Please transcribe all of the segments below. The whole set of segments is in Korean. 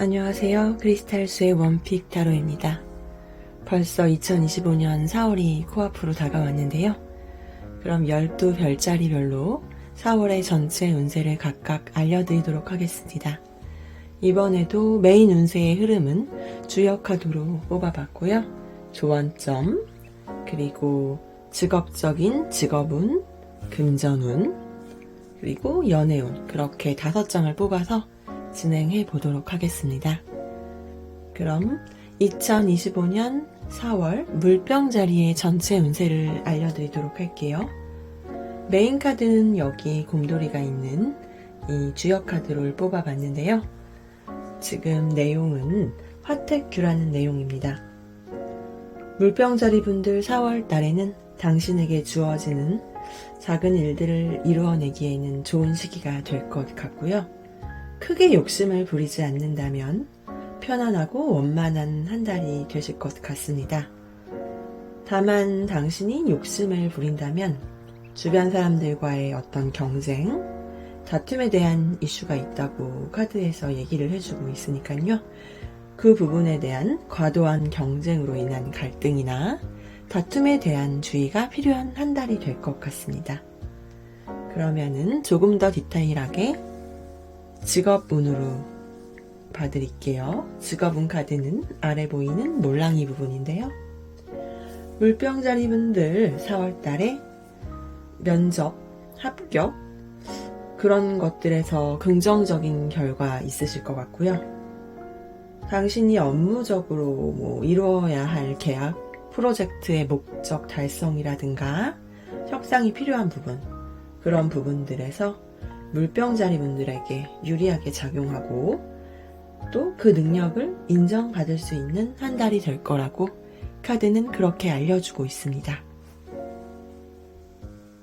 안녕하세요. 크리스탈스의 원픽 타로입니다. 벌써 2025년 4월이 코앞으로 다가왔는데요. 그럼 12별자리별로 4월의 전체 운세를 각각 알려드리도록 하겠습니다. 이번에도 메인 운세의 흐름은 주역 카드로 뽑아봤고요. 조언점, 그리고 직업적인 직업운, 금전운, 그리고 연애운, 그렇게 5장을 뽑아서 진행해 보도록 하겠습니다. 그럼 2025년 4월 물병자리의 전체 운세를 알려드리도록 할게요. 메인 카드는 여기 곰돌이가 있는 이 주역 카드를 뽑아봤는데요. 지금 내용은 화택규라는 내용입니다. 물병자리 분들 4월 달에는 당신에게 주어지는 작은 일들을 이루어내기에는 좋은 시기가 될 것 같고요. 크게 욕심을 부리지 않는다면 편안하고 원만한 한 달이 되실 것 같습니다. 다만 당신이 욕심을 부린다면 주변 사람들과의 어떤 경쟁, 다툼에 대한 이슈가 있다고 카드에서 얘기를 해주고 있으니까요. 그 부분에 대한 과도한 경쟁으로 인한 갈등이나 다툼에 대한 주의가 필요한 한 달이 될 것 같습니다. 그러면은 조금 더 디테일하게 직업운으로 봐드릴게요. 직업운 카드는 아래 보이는 몰랑이 부분인데요. 물병자리 분들 4월달에 면접, 합격 그런 것들에서 긍정적인 결과 있으실 것 같고요. 당신이 업무적으로 이루어야 할 계약, 프로젝트의 목적 달성이라든가 협상이 필요한 부분, 그런 부분들에서 물병자리 분들에게 유리하게 작용하고 또 그 능력을 인정받을 수 있는 한 달이 될 거라고 카드는 그렇게 알려주고 있습니다.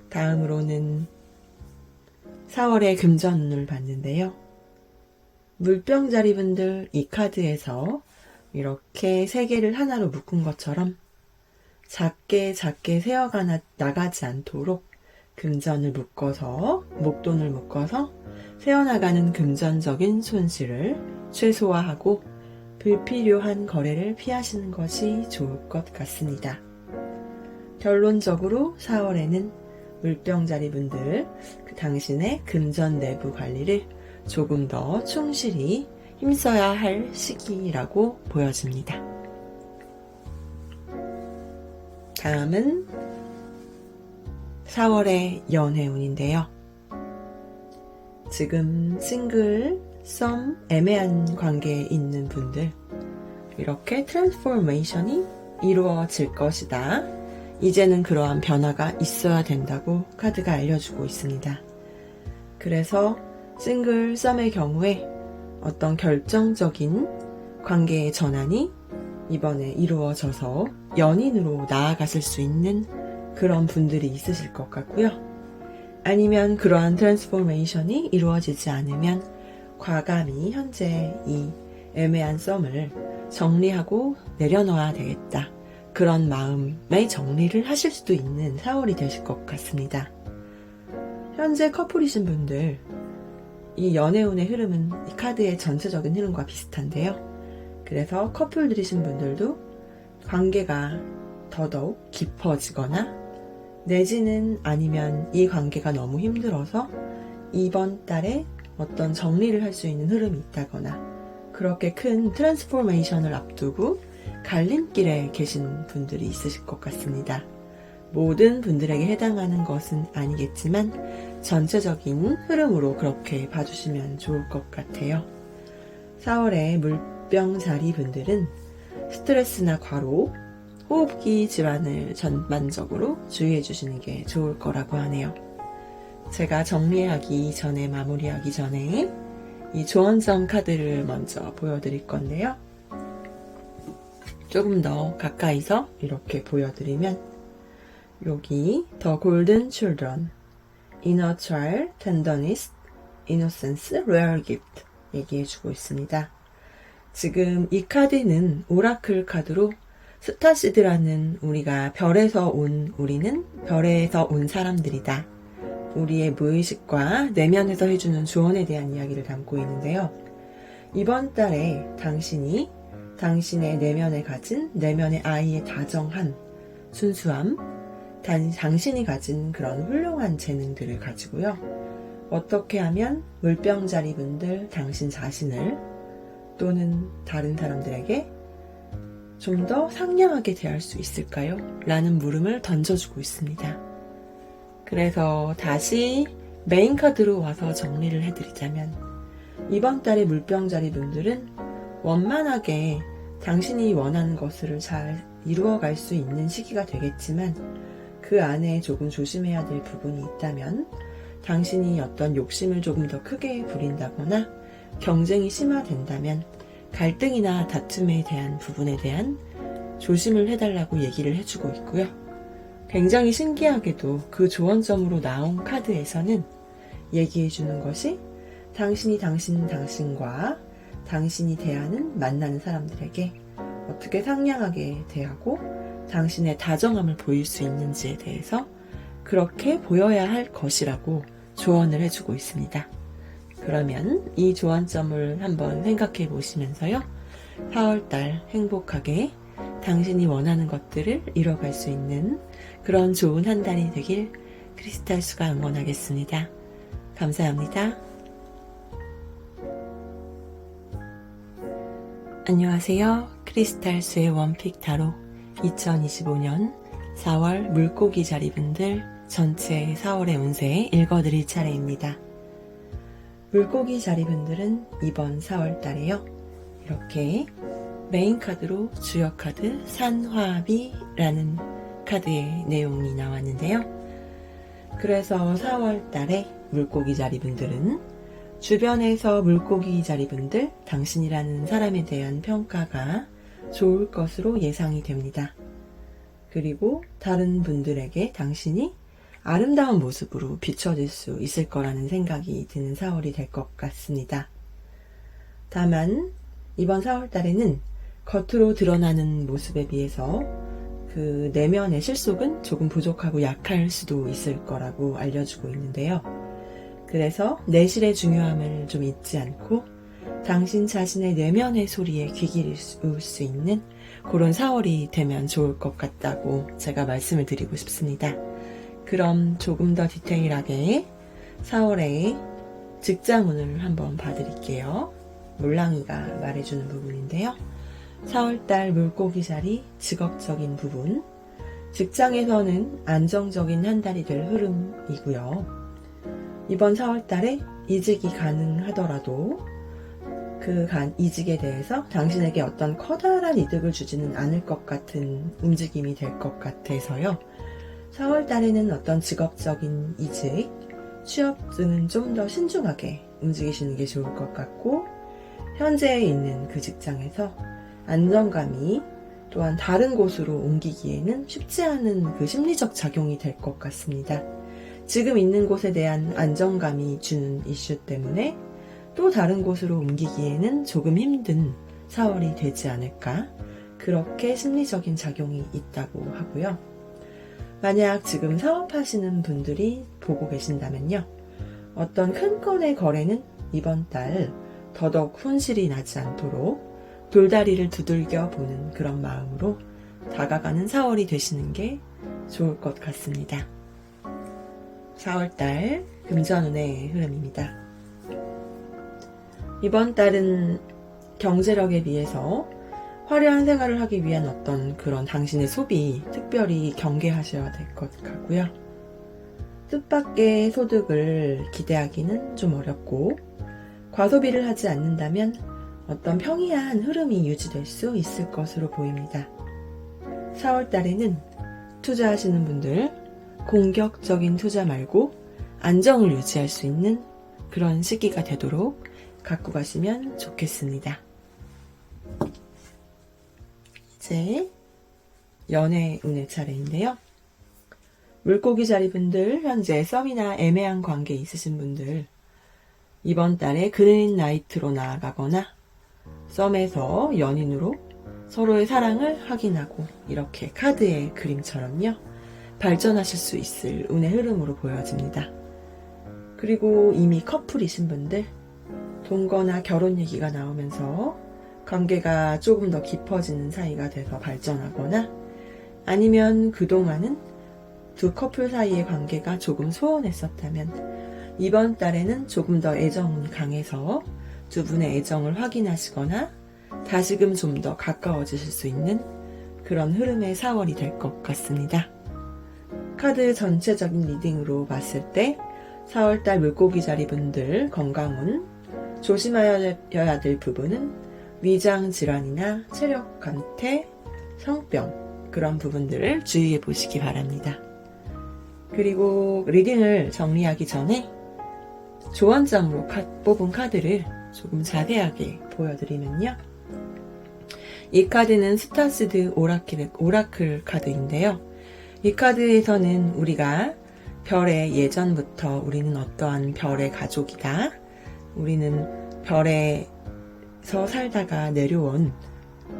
다음으로는 4월의 금전운을 봤는데요. 물병자리 분들 이 카드에서 이렇게 세 개를 하나로 묶은 것처럼 작게 세어가 나가지 않도록 금전을 묶어서, 목돈을 묶어서 새어나가는 금전적인 손실을 최소화하고 불필요한 거래를 피하시는 것이 좋을 것 같습니다. 결론적으로 4월에는 물병자리 분들 당신의 금전 내부 관리를 조금 더 충실히 힘써야 할 시기라고 보여집니다. 다음은 4월의 연애운인데요. 지금 싱글, 썸, 애매한 관계에 있는 분들 이렇게 트랜스포메이션이 이루어질 것이다. 이제는 그러한 변화가 있어야 된다고 카드가 알려주고 있습니다. 그래서 싱글, 썸의 경우에 어떤 결정적인 관계의 전환이 이번에 이루어져서 연인으로 나아가실 수 있는 그런 분들이 있으실 것 같고요. 아니면 그러한 트랜스포메이션이 이루어지지 않으면 과감히 현재 이 애매한 썸을 정리하고 내려놓아야 되겠다. 그런 마음의 정리를 하실 수도 있는 4월이 되실 것 같습니다. 현재 커플이신 분들, 이 연애운의 흐름은 이 카드의 전체적인 흐름과 비슷한데요. 그래서 커플들이신 분들도 관계가 더더욱 깊어지거나 내지는 아니면 이 관계가 너무 힘들어서 이번 달에 어떤 정리를 할 수 있는 흐름이 있다거나 그렇게 큰 트랜스포메이션을 앞두고 갈림길에 계신 분들이 있으실 것 같습니다. 모든 분들에게 해당하는 것은 아니겠지만 전체적인 흐름으로 그렇게 봐주시면 좋을 것 같아요. 4월에 물병자리 분들은 스트레스나 과로, 호흡기 질환을 전반적으로 주의해 주시는 게 좋을 거라고 하네요. 제가 정리하기 전에, 마무리하기 전에 이 조언점 카드를 먼저 보여드릴 건데요. 조금 더 가까이서 이렇게 보여드리면 여기 The Golden Children, Inner Child, Tenderness, Innocence, Rare Gift 얘기해주고 있습니다. 지금 이 카드는 오라클 카드로 스타시드라는 우리가 별에서 온 우리는 별에서 온 사람들이다. 우리의 무의식과 내면에서 해주는 조언에 대한 이야기를 담고 있는데요. 이번 달에 당신이 당신의 내면에 가진 내면의 아이의 다정한 순수함, 당신이 가진 그런 훌륭한 재능들을 가지고요. 어떻게 하면 물병자리 분들 당신 자신을 또는 다른 사람들에게 좀 더 상냥하게 대할 수 있을까요? 라는 물음을 던져주고 있습니다. 그래서 다시 메인 카드로 와서 정리를 해드리자면 이번 달의 물병자리 분들은 원만하게 당신이 원하는 것을 잘 이루어갈 수 있는 시기가 되겠지만 그 안에 조금 조심해야 될 부분이 있다면 당신이 어떤 욕심을 조금 더 크게 부린다거나 경쟁이 심화된다면 갈등이나 다툼에 대한 부분에 대한 조심을 해달라고 얘기를 해주고 있고요. 굉장히 신기하게도 그 조언점으로 나온 카드에서는 얘기해주는 것이 당신이 당신과 당신이 대하는 만나는 사람들에게 어떻게 상냥하게 대하고 당신의 다정함을 보일 수 있는지에 대해서 그렇게 보여야 할 것이라고 조언을 해주고 있습니다. 그러면 이 조언점을 한번 생각해 보시면서요. 4월달 행복하게 당신이 원하는 것들을 이뤄갈 수 있는 그런 좋은 한 달이 되길 크리스탈수가 응원하겠습니다. 감사합니다. 안녕하세요. 크리스탈수의 원픽 타로 2025년 4월 물고기 자리분들 전체 4월의 운세 읽어드릴 차례입니다. 물고기 자리분들은 이번 4월달에요. 이렇게 메인 카드로 주역 카드 산화비라는 카드의 내용이 나왔는데요. 그래서 4월달에 물고기 자리분들은 주변에서 물고기 자리분들 당신이라는 사람에 대한 평가가 좋을 것으로 예상이 됩니다. 그리고 다른 분들에게 당신이 아름다운 모습으로 비춰질 수 있을 거라는 생각이 드는 4월이 될 것 같습니다. 다만 이번 4월달에는 겉으로 드러나는 모습에 비해서 그 내면의 실속은 조금 부족하고 약할 수도 있을 거라고 알려주고 있는데요. 그래서 내실의 중요함을 좀 잊지 않고 당신 자신의 내면의 소리에 귀 기울 수 있는 그런 4월이 되면 좋을 것 같다고 제가 말씀을 드리고 싶습니다. 그럼 조금 더 디테일하게 4월의 직장운을 한번 봐드릴게요. 몰랑이가 말해주는 부분인데요. 4월달 물고기 자리 직업적인 부분, 직장에서는 안정적인 한 달이 될 흐름이고요. 이번 4월달에 이직이 가능하더라도 그 이직에 대해서 당신에게 어떤 커다란 이득을 주지는 않을 것 같은 움직임이 될 것 같아서요. 4월달에는 어떤 직업적인 이직, 취업 등은 좀 더 신중하게 움직이시는 게 좋을 것 같고 현재 있는 그 직장에서 안정감이 또한 다른 곳으로 옮기기에는 쉽지 않은 그 심리적 작용이 될 것 같습니다. 지금 있는 곳에 대한 안정감이 주는 이슈 때문에 또 다른 곳으로 옮기기에는 조금 힘든 4월이 되지 않을까, 그렇게 심리적인 작용이 있다고 하고요. 만약 지금 사업하시는 분들이 보고 계신다면요. 어떤 큰 건의 거래는 이번 달 더더욱 손실이 나지 않도록 돌다리를 두들겨 보는 그런 마음으로 다가가는 4월이 되시는 게 좋을 것 같습니다. 4월달 금전운의 흐름입니다. 이번 달은 경제력에 비해서 화려한 생활을 하기 위한 어떤 그런 당신의 소비 특별히 경계하셔야 될 것 같고요. 뜻밖의 소득을 기대하기는 좀 어렵고 과소비를 하지 않는다면 어떤 평이한 흐름이 유지될 수 있을 것으로 보입니다. 4월달에는 투자하시는 분들 공격적인 투자 말고 안정을 유지할 수 있는 그런 시기가 되도록 갖고 가시면 좋겠습니다. 이제 연애운의 차례인데요. 물고기 자리분들, 현재 썸이나 애매한 관계에 있으신 분들, 이번 달에 그린 나이트로 나아가거나 썸에서 연인으로 서로의 사랑을 확인하고 이렇게 카드의 그림처럼요, 발전하실 수 있을 운의 흐름으로 보여집니다. 그리고 이미 커플이신 분들, 동거나 결혼 얘기가 나오면서 관계가 조금 더 깊어지는 사이가 돼서 발전하거나 아니면 그동안은 두 커플 사이의 관계가 조금 소원했었다면 이번 달에는 조금 더 애정이 강해서 두 분의 애정을 확인하시거나 다시금 좀 더 가까워지실 수 있는 그런 흐름의 4월이 될 것 같습니다. 카드 전체적인 리딩으로 봤을 때 4월달 물고기자리 분들 건강운, 조심하여야 될 부분은 위장 질환이나 체력 감퇴, 성병 그런 부분들을 주의해 보시기 바랍니다. 그리고 리딩을 정리하기 전에 조언점으로 뽑은 카드를 조금 자세하게 보여드리면요. 이 카드는 스타시드 오라클 카드인데요. 이 카드에서는 우리가 별의 예전부터 우리는 어떠한 별의 가족이다. 우리는 별에서 살다가 내려온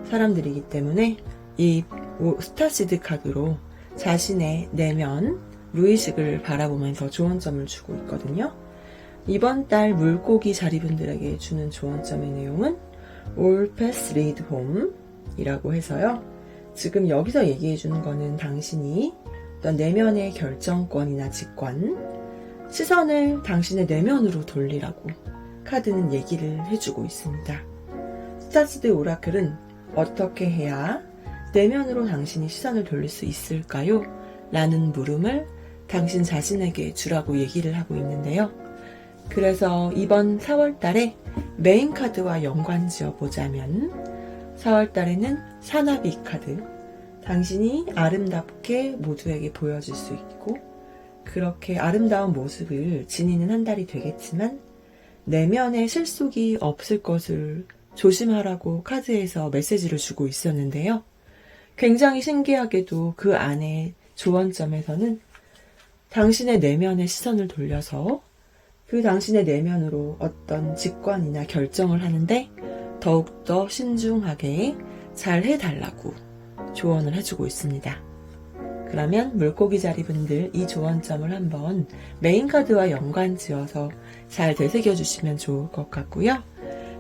사람들이기 때문에 이 스타시드 카드로 자신의 내면 무의식을 바라보면서 조언점을 주고 있거든요. 이번 달 물고기 자리분들에게 주는 조언점의 내용은 All paths lead home 이라고 해서요. 지금 여기서 얘기해 주는 거는 당신이 어떤 내면의 결정권이나 직관, 시선을 당신의 내면으로 돌리라고 카드는 얘기를 해주고 있습니다. 스타시드 오라클은 어떻게 해야 내면으로 당신이 시선을 돌릴 수 있을까요? 라는 물음을 당신 자신에게 주라고 얘기를 하고 있는데요. 그래서 이번 4월 달에 메인 카드와 연관지어 보자면 4월 달에는 사나비 카드, 당신이 아름답게 모두에게 보여줄 수 있고 그렇게 아름다운 모습을 지니는 한 달이 되겠지만 내면에 실속이 없을 것을 조심하라고 카드에서 메시지를 주고 있었는데요. 굉장히 신기하게도 그 안에 조언점에서는 당신의 내면에 시선을 돌려서 그 당신의 내면으로 어떤 직관이나 결정을 하는데 더욱더 신중하게 잘 해달라고 조언을 해주고 있습니다. 그러면 물고기 자리분들 이 조언점을 한번 메인 카드와 연관지어서 잘 되새겨 주시면 좋을 것 같고요.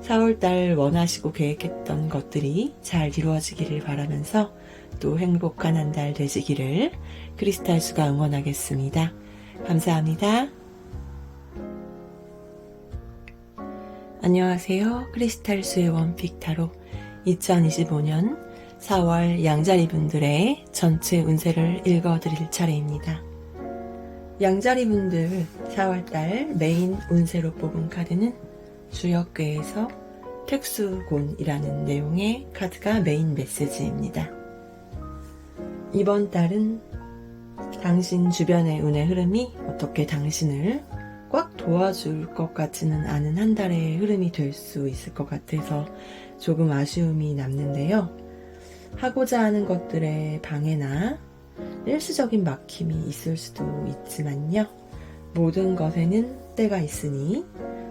4월달 원하시고 계획했던 것들이 잘 이루어지기를 바라면서 또 행복한 한 달 되시기를 크리스탈수가 응원하겠습니다. 감사합니다. 안녕하세요. 크리스탈수의 원픽 타로 2025년 4월 양자리 분들의 전체 운세를 읽어드릴 차례입니다. 양자리 분들 4월달 메인 운세로 뽑은 카드는 주역궤에서 택수곤이라는 내용의 카드가 메인 메시지입니다. 이번 달은 당신 주변의 운의 흐름이 어떻게 당신을 꽉 도와줄 것 같지는 않은 한 달의 흐름이 될 수 있을 것 같아서 조금 아쉬움이 남는데요. 하고자 하는 것들의 방해나 일시적인 막힘이 있을 수도 있지만요. 모든 것에는 때가 있으니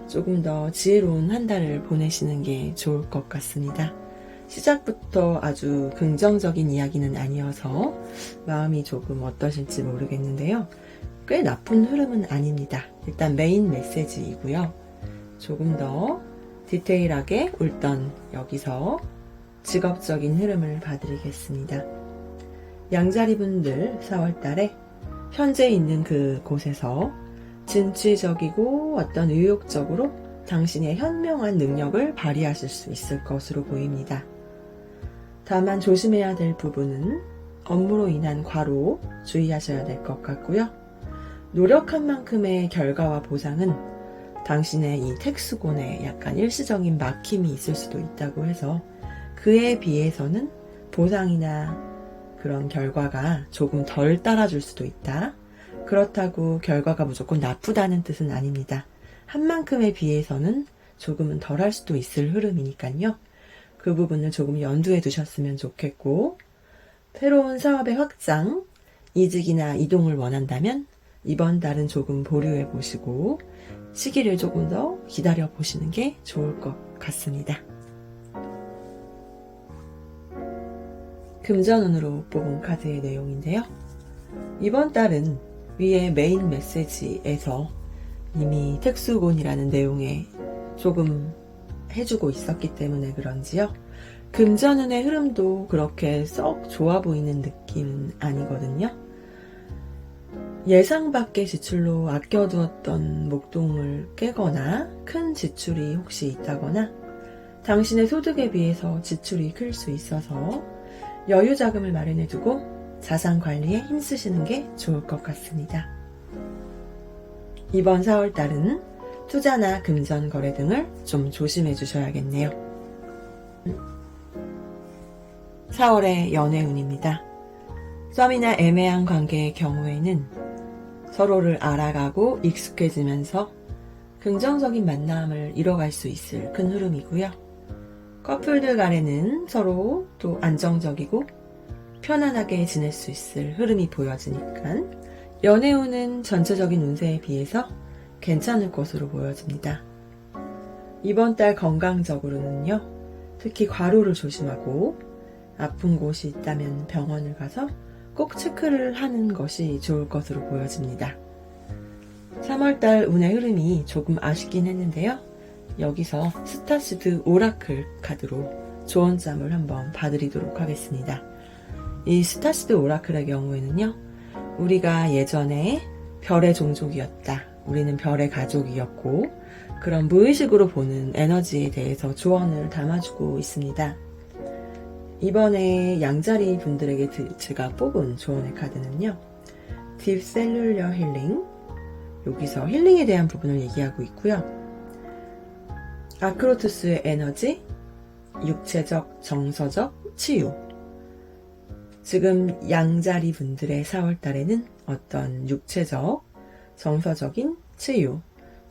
조금 더 지혜로운 한 달을 보내시는 게 좋을 것 같습니다. 시작부터 아주 긍정적인 이야기는 아니어서 마음이 조금 어떠실지 모르겠는데요. 꽤 나쁜 흐름은 아닙니다. 일단 메인 메시지이고요. 조금 더 디테일하게 울던 여기서 직업적인 흐름을 봐드리겠습니다. 양자리분들 4월달에 현재 있는 그 곳에서 진취적이고 어떤 의욕적으로 당신의 현명한 능력을 발휘하실 수 있을 것으로 보입니다. 다만 조심해야 될 부분은 업무로 인한 과로 주의하셔야 될 것 같고요. 노력한 만큼의 결과와 보상은 당신의 이 택수곤에 약간 일시적인 막힘이 있을 수도 있다고 해서 그에 비해서는 보상이나 그런 결과가 조금 덜 따라줄 수도 있다. 그렇다고 결과가 무조건 나쁘다는 뜻은 아닙니다. 한 만큼에 비해서는 조금은 덜 할 수도 있을 흐름이니까요. 그 부분을 조금 염두에 두셨으면 좋겠고, 새로운 사업의 확장, 이직이나 이동을 원한다면 이번 달은 조금 보류해 보시고 시기를 조금 더 기다려 보시는 게 좋을 것 같습니다. 금전운으로 뽑은 카드의 내용인데요. 이번 달은 위에 메인 메시지에서 이미 택수곤이라는 내용의 조금 해주고 있었기 때문에 그런지요. 금전운의 흐름도 그렇게 썩 좋아 보이는 느낌은 아니거든요. 예상 밖의 지출로 아껴두었던 목돈을 깨거나 큰 지출이 혹시 있다거나 당신의 소득에 비해서 지출이 클 수 있어서 여유 자금을 마련해두고 자산 관리에 힘쓰시는 게 좋을 것 같습니다. 이번 4월달은 투자나 금전 거래 등을 좀 조심해 주셔야겠네요. 4월의 연애운입니다. 썸이나 애매한 관계의 경우에는 서로를 알아가고 익숙해지면서 긍정적인 만남을 이뤄갈 수 있을 큰 흐름이고요. 커플들 간에는 서로 또 안정적이고 편안하게 지낼 수 있을 흐름이 보여지니까 연애운은 전체적인 운세에 비해서 괜찮을 것으로 보여집니다. 이번 달 건강적으로는요, 특히 과로를 조심하고 아픈 곳이 있다면 병원을 가서 꼭 체크를 하는 것이 좋을 것으로 보여집니다. 3월달 운의 흐름이 조금 아쉽긴 했는데요. 여기서 스타시드 오라클 카드로 조언점을 한번 봐드리도록 하겠습니다. 이 스타시드 오라클의 경우에는요, 우리가 예전에 별의 종족이었다, 우리는 별의 가족이었고, 그런 무의식으로 보는 에너지에 대해서 조언을 담아주고 있습니다. 이번에 양자리 분들에게 제가 뽑은 조언의 카드는요, 딥 셀룰러 힐링, 여기서 힐링에 대한 부분을 얘기하고 있고요. 아크로투스의 에너지, 육체적, 정서적 치유. 지금 양자리 분들의 4월달에는 어떤 육체적, 정서적인 치유,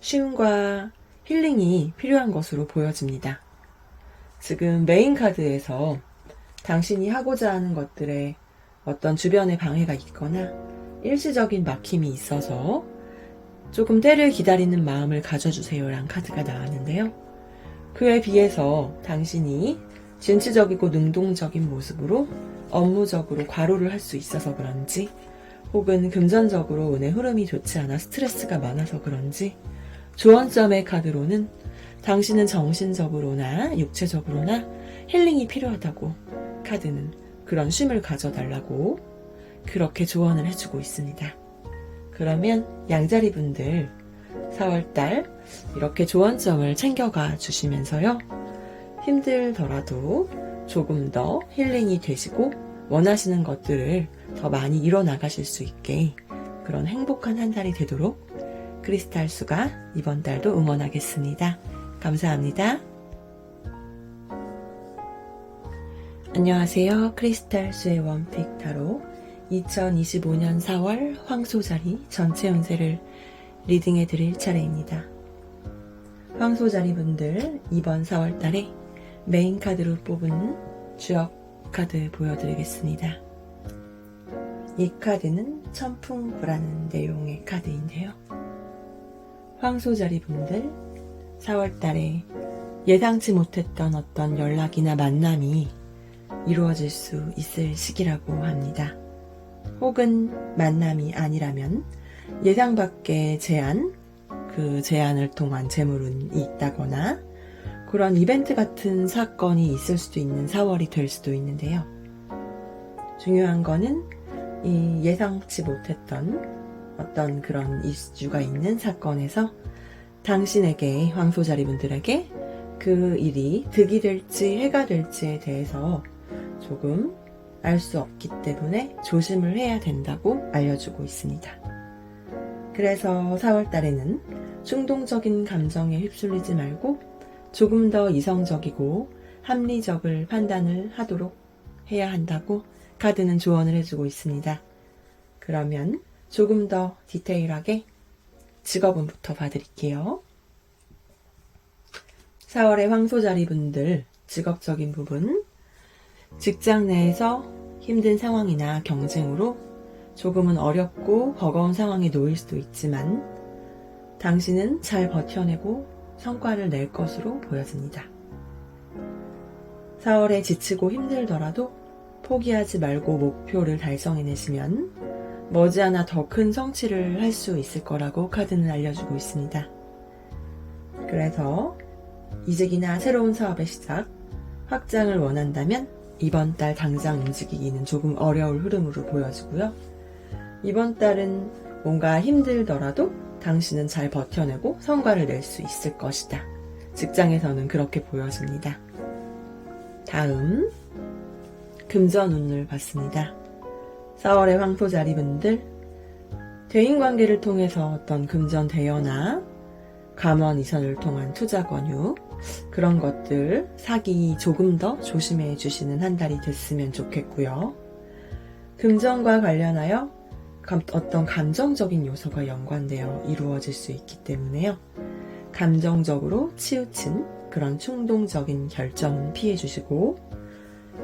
쉼과 힐링이 필요한 것으로 보여집니다. 지금 메인 카드에서 당신이 하고자 하는 것들에 어떤 주변에 방해가 있거나 일시적인 막힘이 있어서 조금 때를 기다리는 마음을 가져주세요 라는 카드가 나왔는데요. 그에 비해서 당신이 진취적이고 능동적인 모습으로 업무적으로 과로를 할 수 있어서 그런지, 혹은 금전적으로 운의 흐름이 좋지 않아 스트레스가 많아서 그런지, 조언점의 카드로는 당신은 정신적으로나 육체적으로나 힐링이 필요하다고 카드는 그런 쉼을 가져달라고 그렇게 조언을 해주고 있습니다. 그러면 양자리 분들 4월달 이렇게 조언점을 챙겨가 주시면서요, 힘들더라도 조금 더 힐링이 되시고 원하시는 것들을 더 많이 이뤄나가실 수 있게 그런 행복한 한 달이 되도록 크리스탈수가 이번 달도 응원하겠습니다. 감사합니다. 안녕하세요. 크리스탈수의 원픽 타로 2025년 4월 황소자리 전체 운세를 리딩해 드릴 차례입니다. 황소자리 분들 이번 4월 달에 메인 카드로 뽑은 주역 카드 보여드리겠습니다. 이 카드는 천풍부라는 내용의 카드인데요. 황소자리 분들 4월 달에 예상치 못했던 어떤 연락이나 만남이 이루어질 수 있을 시기라고 합니다. 혹은 만남이 아니라면 예상 밖의 제안, 그 제안을 통한 재물운이 있다거나 그런 이벤트 같은 사건이 있을 수도 있는 4월이 될 수도 있는데요. 중요한 거는 이 예상치 못했던 어떤 그런 이슈가 있는 사건에서 당신에게, 황소자리 분들에게 그 일이 득이 될지 해가 될지에 대해서 조금 알 수 없기 때문에 조심을 해야 된다고 알려주고 있습니다. 그래서 4월 달에는 충동적인 감정에 휩쓸리지 말고 조금 더 이성적이고 합리적을 판단을 하도록 해야 한다고 카드는 조언을 해주고 있습니다. 그러면 조금 더 디테일하게 직업운부터 봐드릴게요. 4월의 황소자리 분들 직업적인 부분, 직장 내에서 힘든 상황이나 경쟁으로 조금은 어렵고 버거운 상황에 놓일 수도 있지만 당신은 잘 버텨내고 성과를 낼 것으로 보여집니다. 4월에 지치고 힘들더라도 포기하지 말고 목표를 달성해내시면 머지않아 더 큰 성취를 할 수 있을 거라고 카드는 알려주고 있습니다. 그래서 이직이나 새로운 사업의 시작, 확장을 원한다면 이번 달 당장 움직이기는 조금 어려울 흐름으로 보여지고요. 이번 달은 뭔가 힘들더라도 당신은 잘 버텨내고 성과를 낼 수 있을 것이다. 직장에서는 그렇게 보여집니다. 다음 금전운을 봤습니다. 4월의 황토자리분들, 대인관계를 통해서 어떤 금전 대여나 감원 이선을 통한 투자 권유, 그런 것들 사기 조금 더 조심해 주시는 한 달이 됐으면 좋겠고요. 금전과 관련하여 어떤 감정적인 요소가 연관되어 이루어질 수 있기 때문에요. 감정적으로 치우친 그런 충동적인 결정은 피해 주시고,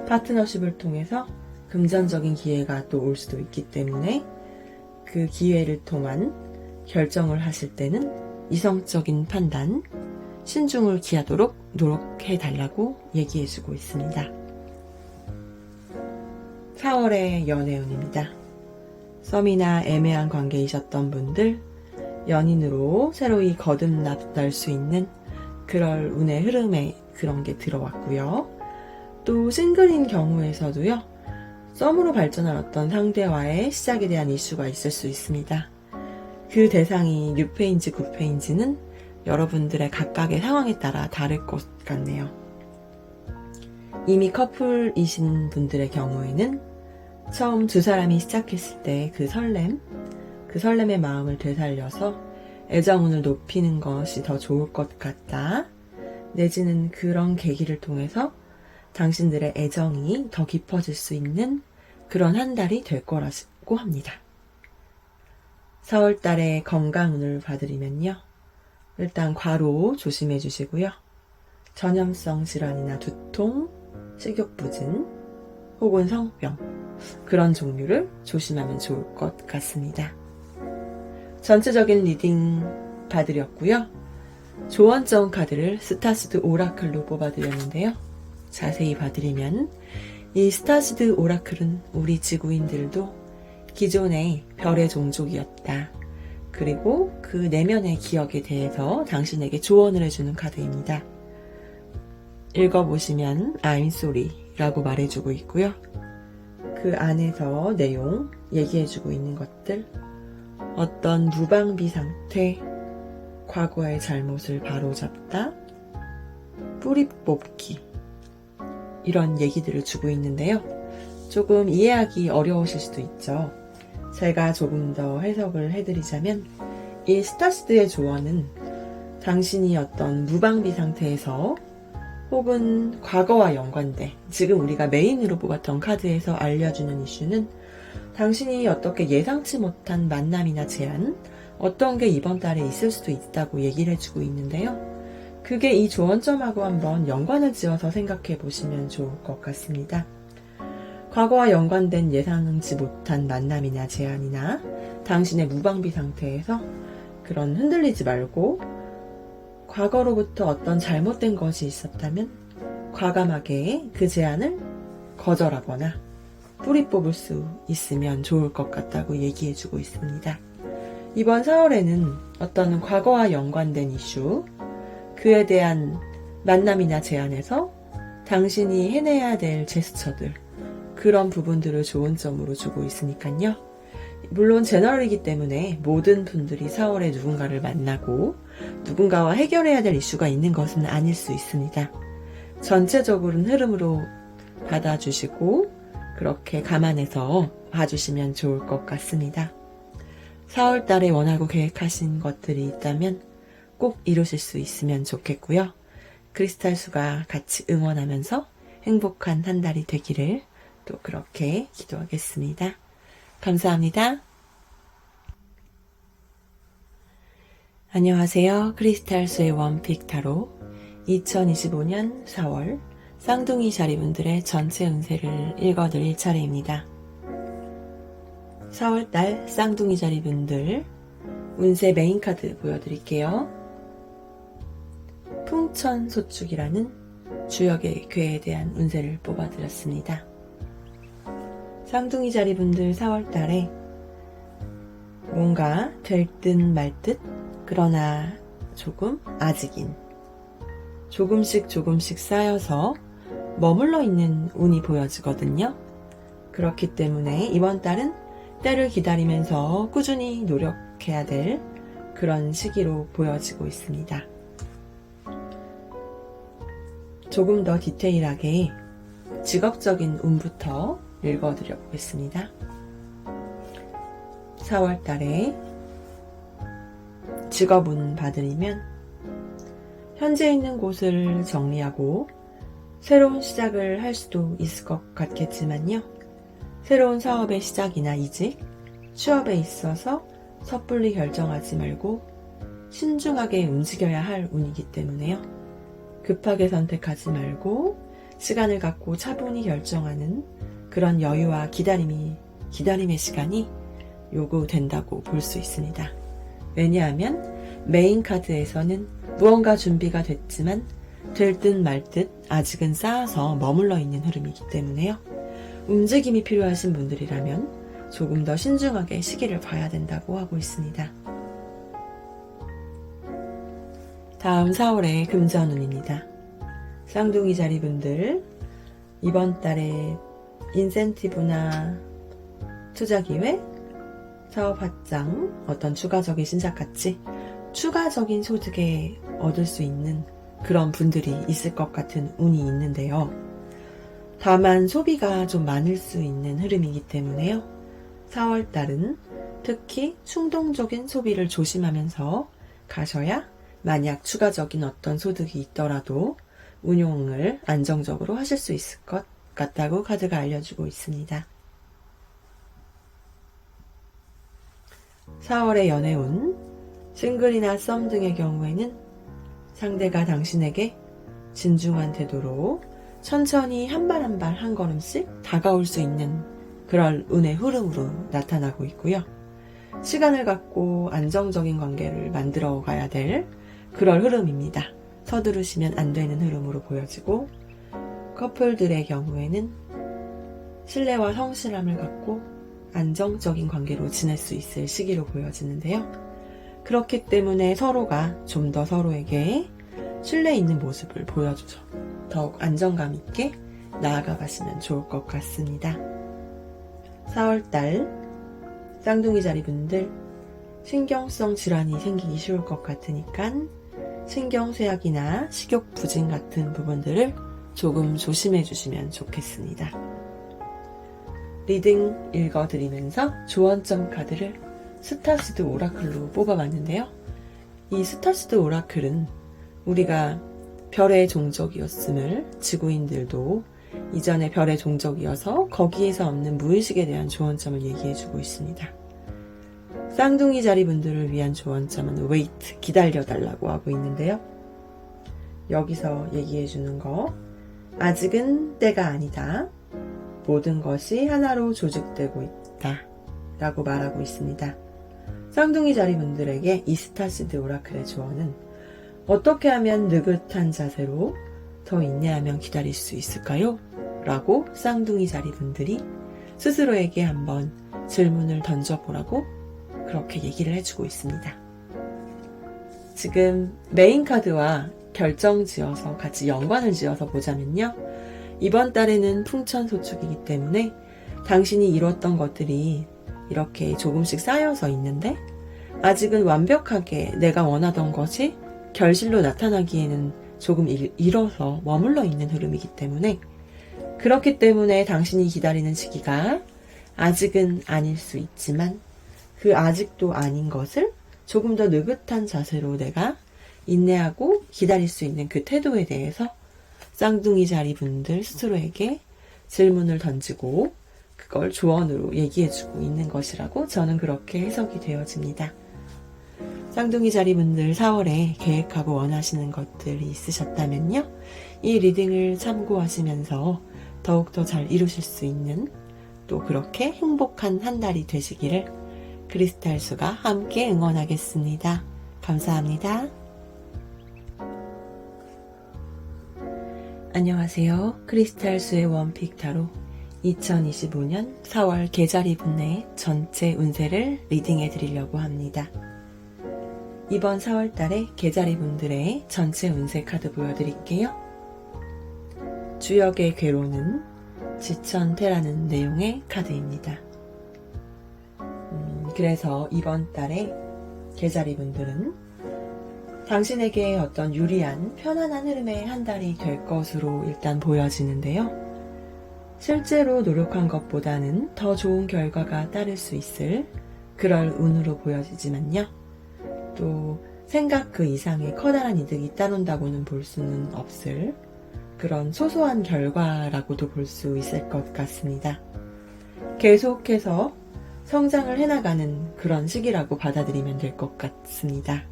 파트너십을 통해서 금전적인 기회가 또 올 수도 있기 때문에 그 기회를 통한 결정을 하실 때는 이성적인 판단, 신중을 기하도록 노력해 달라고 얘기해 주고 있습니다. 4월의 연애운입니다. 썸이나 애매한 관계이셨던 분들, 연인으로 새로이 거듭날 수 있는 그럴 운의 흐름에 그런 게 들어왔고요. 또 싱글인 경우에서도요, 썸으로 발전할 어떤 상대와의 시작에 대한 이슈가 있을 수 있습니다. 그 대상이 뉴페인지 구페인지는 여러분들의 각각의 상황에 따라 다를 것 같네요. 이미 커플이신 분들의 경우에는 처음 두 사람이 시작했을 때 그 설렘의 마음을 되살려서 애정운을 높이는 것이 더 좋을 것 같다. 내지는 그런 계기를 통해서 당신들의 애정이 더 깊어질 수 있는 그런 한 달이 될 거라고 합니다. 4월달에 건강운을 봐드리면요. 일단 과로 조심해 주시고요. 전염성 질환이나 두통, 식욕부진, 혹은 성병, 그런 종류를 조심하면 좋을 것 같습니다. 전체적인 리딩 봐드렸고요. 조언점 카드를 스타시드 오라클로 뽑아드렸는데요. 자세히 봐드리면 이 스타시드 오라클은 우리 지구인들도 기존의 별의 종족이었다. 그리고 그 내면의 기억에 대해서 당신에게 조언을 해주는 카드입니다. 읽어보시면 I'm sorry 라고 말해주고 있고요. 그 안에서 내용 얘기해주고 있는 것들, 어떤 무방비 상태, 과거의 잘못을 바로잡다, 뿌리 뽑기, 이런 얘기들을 주고 있는데요. 조금 이해하기 어려우실 수도 있죠. 제가 조금 더 해석을 해드리자면, 이 스타시드의 조언은 당신이 어떤 무방비 상태에서 혹은 과거와 연관돼, 지금 우리가 메인으로 뽑았던 카드에서 알려주는 이슈는 당신이 어떻게 예상치 못한 만남이나 제안, 어떤 게 이번 달에 있을 수도 있다고 얘기를 해주고 있는데요. 그게 이 조언점하고 한번 연관을 지어서 생각해 보시면 좋을 것 같습니다. 과거와 연관된 예상치 못한 만남이나 제안이나 당신의 무방비 상태에서 그런 흔들리지 말고, 과거로부터 어떤 잘못된 것이 있었다면 과감하게 그 제안을 거절하거나 뿌리 뽑을 수 있으면 좋을 것 같다고 얘기해주고 있습니다. 이번 4월에는 어떤 과거와 연관된 이슈, 그에 대한 만남이나 제안에서 당신이 해내야 될 제스처들, 그런 부분들을 좋은 점으로 주고 있으니까요. 물론 제너럴이기 때문에 모든 분들이 4월에 누군가를 만나고 누군가와 해결해야 될 이슈가 있는 것은 아닐 수 있습니다. 전체적으로는 흐름으로 받아주시고 그렇게 감안해서 봐주시면 좋을 것 같습니다. 4월 달에 원하고 계획하신 것들이 있다면 꼭 이루실 수 있으면 좋겠고요. 크리스탈 수가 같이 응원하면서 행복한 한 달이 되기를 또 그렇게 기도하겠습니다. 감사합니다. 안녕하세요. 크리스탈스의 원픽 타로 2025년 4월 쌍둥이 자리분들의 전체 운세를 읽어드릴 차례입니다. 4월달 쌍둥이 자리분들 운세 메인 카드 보여드릴게요. 풍천소축이라는 주역의 괴에 대한 운세를 뽑아드렸습니다. 쌍둥이 자리분들 4월달에 뭔가 될 듯 말 듯, 그러나 조금 아직인, 조금씩 쌓여서 머물러 있는 운이 보여지거든요. 그렇기 때문에 이번 달은 때를 기다리면서 꾸준히 노력해야 될 그런 시기로 보여지고 있습니다. 조금 더 디테일하게 직업적인 운부터 읽어드려 보겠습니다. 4월 달에 직업운 봐드리면 현재 있는 곳을 정리하고 새로운 시작을 할 수도 있을 것 같겠지만요. 새로운 사업의 시작이나 이직, 취업에 있어서 섣불리 결정하지 말고 신중하게 움직여야 할 운이기 때문에요. 급하게 선택하지 말고 시간을 갖고 차분히 결정하는 그런 여유와 기다림의 시간이 요구된다고 볼 수 있습니다. 왜냐하면 메인 카드에서는 무언가 준비가 됐지만 될 듯 말 듯 아직은 쌓아서 머물러 있는 흐름이기 때문에요. 움직임이 필요하신 분들이라면 조금 더 신중하게 시기를 봐야 된다고 하고 있습니다. 다음 4월의 금전운입니다. 쌍둥이 자리분들 이번 달에 인센티브나 투자기회, 사업 확장, 어떤 추가적인 신작같이 추가적인 소득에 얻을 수 있는 그런 분들이 있을 것 같은 운이 있는데요. 다만 소비가 좀 많을 수 있는 흐름이기 때문에요. 4월달은 특히 충동적인 소비를 조심하면서 가셔야 만약 추가적인 어떤 소득이 있더라도 운용을 안정적으로 하실 수 있을 것 같다고 카드가 알려주고 있습니다. 4월의 연애운, 싱글이나 썸 등의 경우에는 상대가 당신에게 진중한 태도로 천천히 한 발 한 발 한 걸음씩 다가올 수 있는 그런 운의 흐름으로 나타나고 있고요. 시간을 갖고 안정적인 관계를 만들어 가야 될 그런 흐름입니다. 서두르시면 안 되는 흐름으로 보여지고, 커플들의 경우에는 신뢰와 성실함을 갖고 안정적인 관계로 지낼 수 있을 시기로 보여지는데요. 그렇기 때문에 서로가 좀 더 서로에게 신뢰 있는 모습을 보여줘서 더욱 안정감 있게 나아가 가시면 좋을 것 같습니다. 4월달 쌍둥이 자리분들 신경성 질환이 생기기 쉬울 것 같으니까 신경쇠약이나 식욕 부진 같은 부분들을 조금 조심해 주시면 좋겠습니다. 리딩 읽어드리면서 조언점 카드를 스타시드 오라클로 뽑아봤는데요. 이 스타시드 오라클은 우리가 별의 종족이었음을 지구인들도 이전에 별의 종족이어서 거기에서 얻는 무의식에 대한 조언점을 얘기해주고 있습니다. 쌍둥이 자리분들을 위한 조언점은 wait, 기다려달라고 하고 있는데요. 여기서 얘기해주는 거, 아직은 때가 아니다. 모든 것이 하나로 조직되고 있다. 라고 말하고 있습니다. 쌍둥이 자리분들에게 이 스타시드 오라클의 조언은 어떻게 하면 느긋한 자세로 더 인내하며 기다릴 수 있을까요? 라고 쌍둥이 자리분들이 스스로에게 한번 질문을 던져보라고 그렇게 얘기를 해주고 있습니다. 지금 메인 카드와 결정지어서 같이 연관을 지어서 보자면요. 이번 달에는 풍천소축이기 때문에 당신이 이뤘던 것들이 이렇게 조금씩 쌓여서 있는데 아직은 완벽하게 내가 원하던 것이 결실로 나타나기에는 조금 일어서 머물러 있는 흐름이기 때문에 그렇기 때문에 당신이 기다리는 시기가 아직은 아닐 수 있지만 그 아직도 아닌 것을 조금 더 느긋한 자세로 내가 인내하고 기다릴 수 있는 그 태도에 대해서 쌍둥이 자리분들 스스로에게 질문을 던지고 그걸 조언으로 얘기해주고 있는 것이라고 저는 그렇게 해석이 되어집니다. 쌍둥이 자리분들 4월에 계획하고 원하시는 것들이 있으셨다면요. 이 리딩을 참고하시면서 더욱더 잘 이루실 수 있는 또 그렇게 행복한 한 달이 되시기를 크리스탈수가 함께 응원하겠습니다. 감사합니다. 안녕하세요. 크리스탈수의 원픽 타로 2025년 4월 계자리 분의 전체 운세를 리딩해 드리려고 합니다. 이번 4월달에 계자리분들의 전체 운세 카드 보여드릴게요. 주역의 괴로는 지천태라는 내용의 카드입니다. 그래서 이번 달에 계자리분들은 당신에게 어떤 유리한 편안한 흐름의 한 달이 될 것으로 일단 보여지는데요. 실제로 노력한 것보다는 더 좋은 결과가 따를 수 있을 그럴 운으로 보여지지만요. 또 생각 그 이상의 커다란 이득이 따른다고는 볼 수는 없을 그런 소소한 결과라고도 볼 수 있을 것 같습니다. 계속해서 성장을 해나가는 그런 시기라고 받아들이면 될 것 같습니다.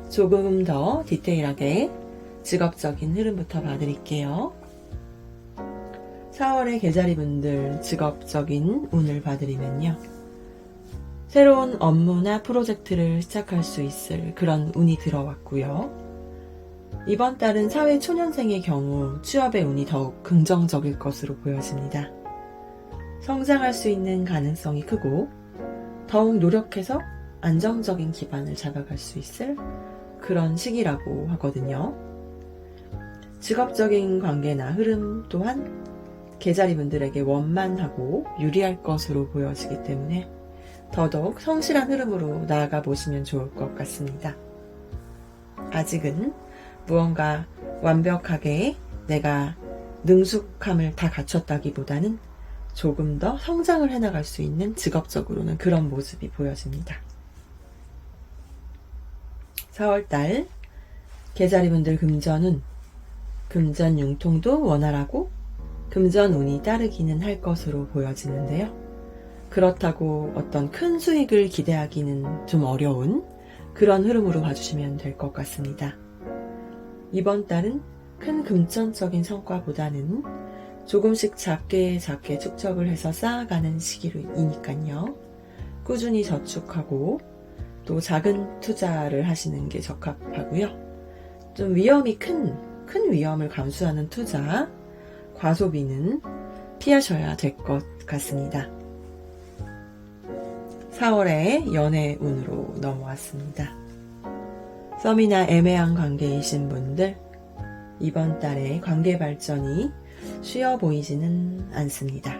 조금 더 디테일하게 직업적인 흐름부터 봐드릴게요. 4월의 계자리분들 직업적인 운을 봐드리면요. 새로운 업무나 프로젝트를 시작할 수 있을 그런 운이 들어왔고요. 이번 달은 사회 초년생의 경우 취업의 운이 더욱 긍정적일 것으로 보여집니다. 성장할 수 있는 가능성이 크고 더욱 노력해서 안정적인 기반을 잡아갈 수 있을 그런 시기라고 하거든요. 직업적인 관계나 흐름 또한 계자리분들에게 원만하고 유리할 것으로 보여지기 때문에 더더욱 성실한 흐름으로 나아가 보시면 좋을 것 같습니다. 아직은 무언가 완벽하게 내가 능숙함을 다 갖췄다기보다는 조금 더 성장을 해나갈 수 있는 직업적으로는 그런 모습이 보여집니다. 4월달 계자리분들 금전운, 금전융통도 원활하고 금전운이 따르기는 할 것으로 보여지는데요. 그렇다고 어떤 큰 수익을 기대하기는 좀 어려운 그런 흐름으로 봐주시면 될 것 같습니다. 이번 달은 큰 금전적인 성과보다는 조금씩 작게 축적을 해서 쌓아가는 시기이니까요. 꾸준히 저축하고 또 작은 투자를 하시는 게 적합하고요. 좀 위험이 큰 위험을 감수하는 투자, 과소비는 피하셔야 될 것 같습니다. 4월에 연애운으로 넘어왔습니다. 썸이나 애매한 관계이신 분들, 이번 달에 관계 발전이 쉬워 보이지는 않습니다.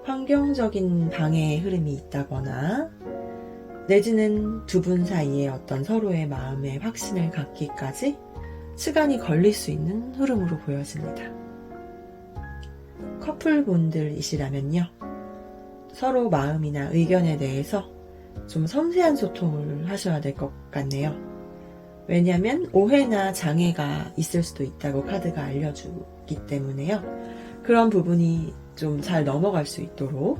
환경적인 방해의 흐름이 있다거나 내지는 두 분 사이에 어떤 서로의 마음의 확신을 갖기까지 시간이 걸릴 수 있는 흐름으로 보여집니다. 커플분들이시라면요. 서로 마음이나 의견에 대해서 좀 섬세한 소통을 하셔야 될 것 같네요. 왜냐하면 오해나 장애가 있을 수도 있다고 카드가 알려주기 때문에요. 그런 부분이 좀 잘 넘어갈 수 있도록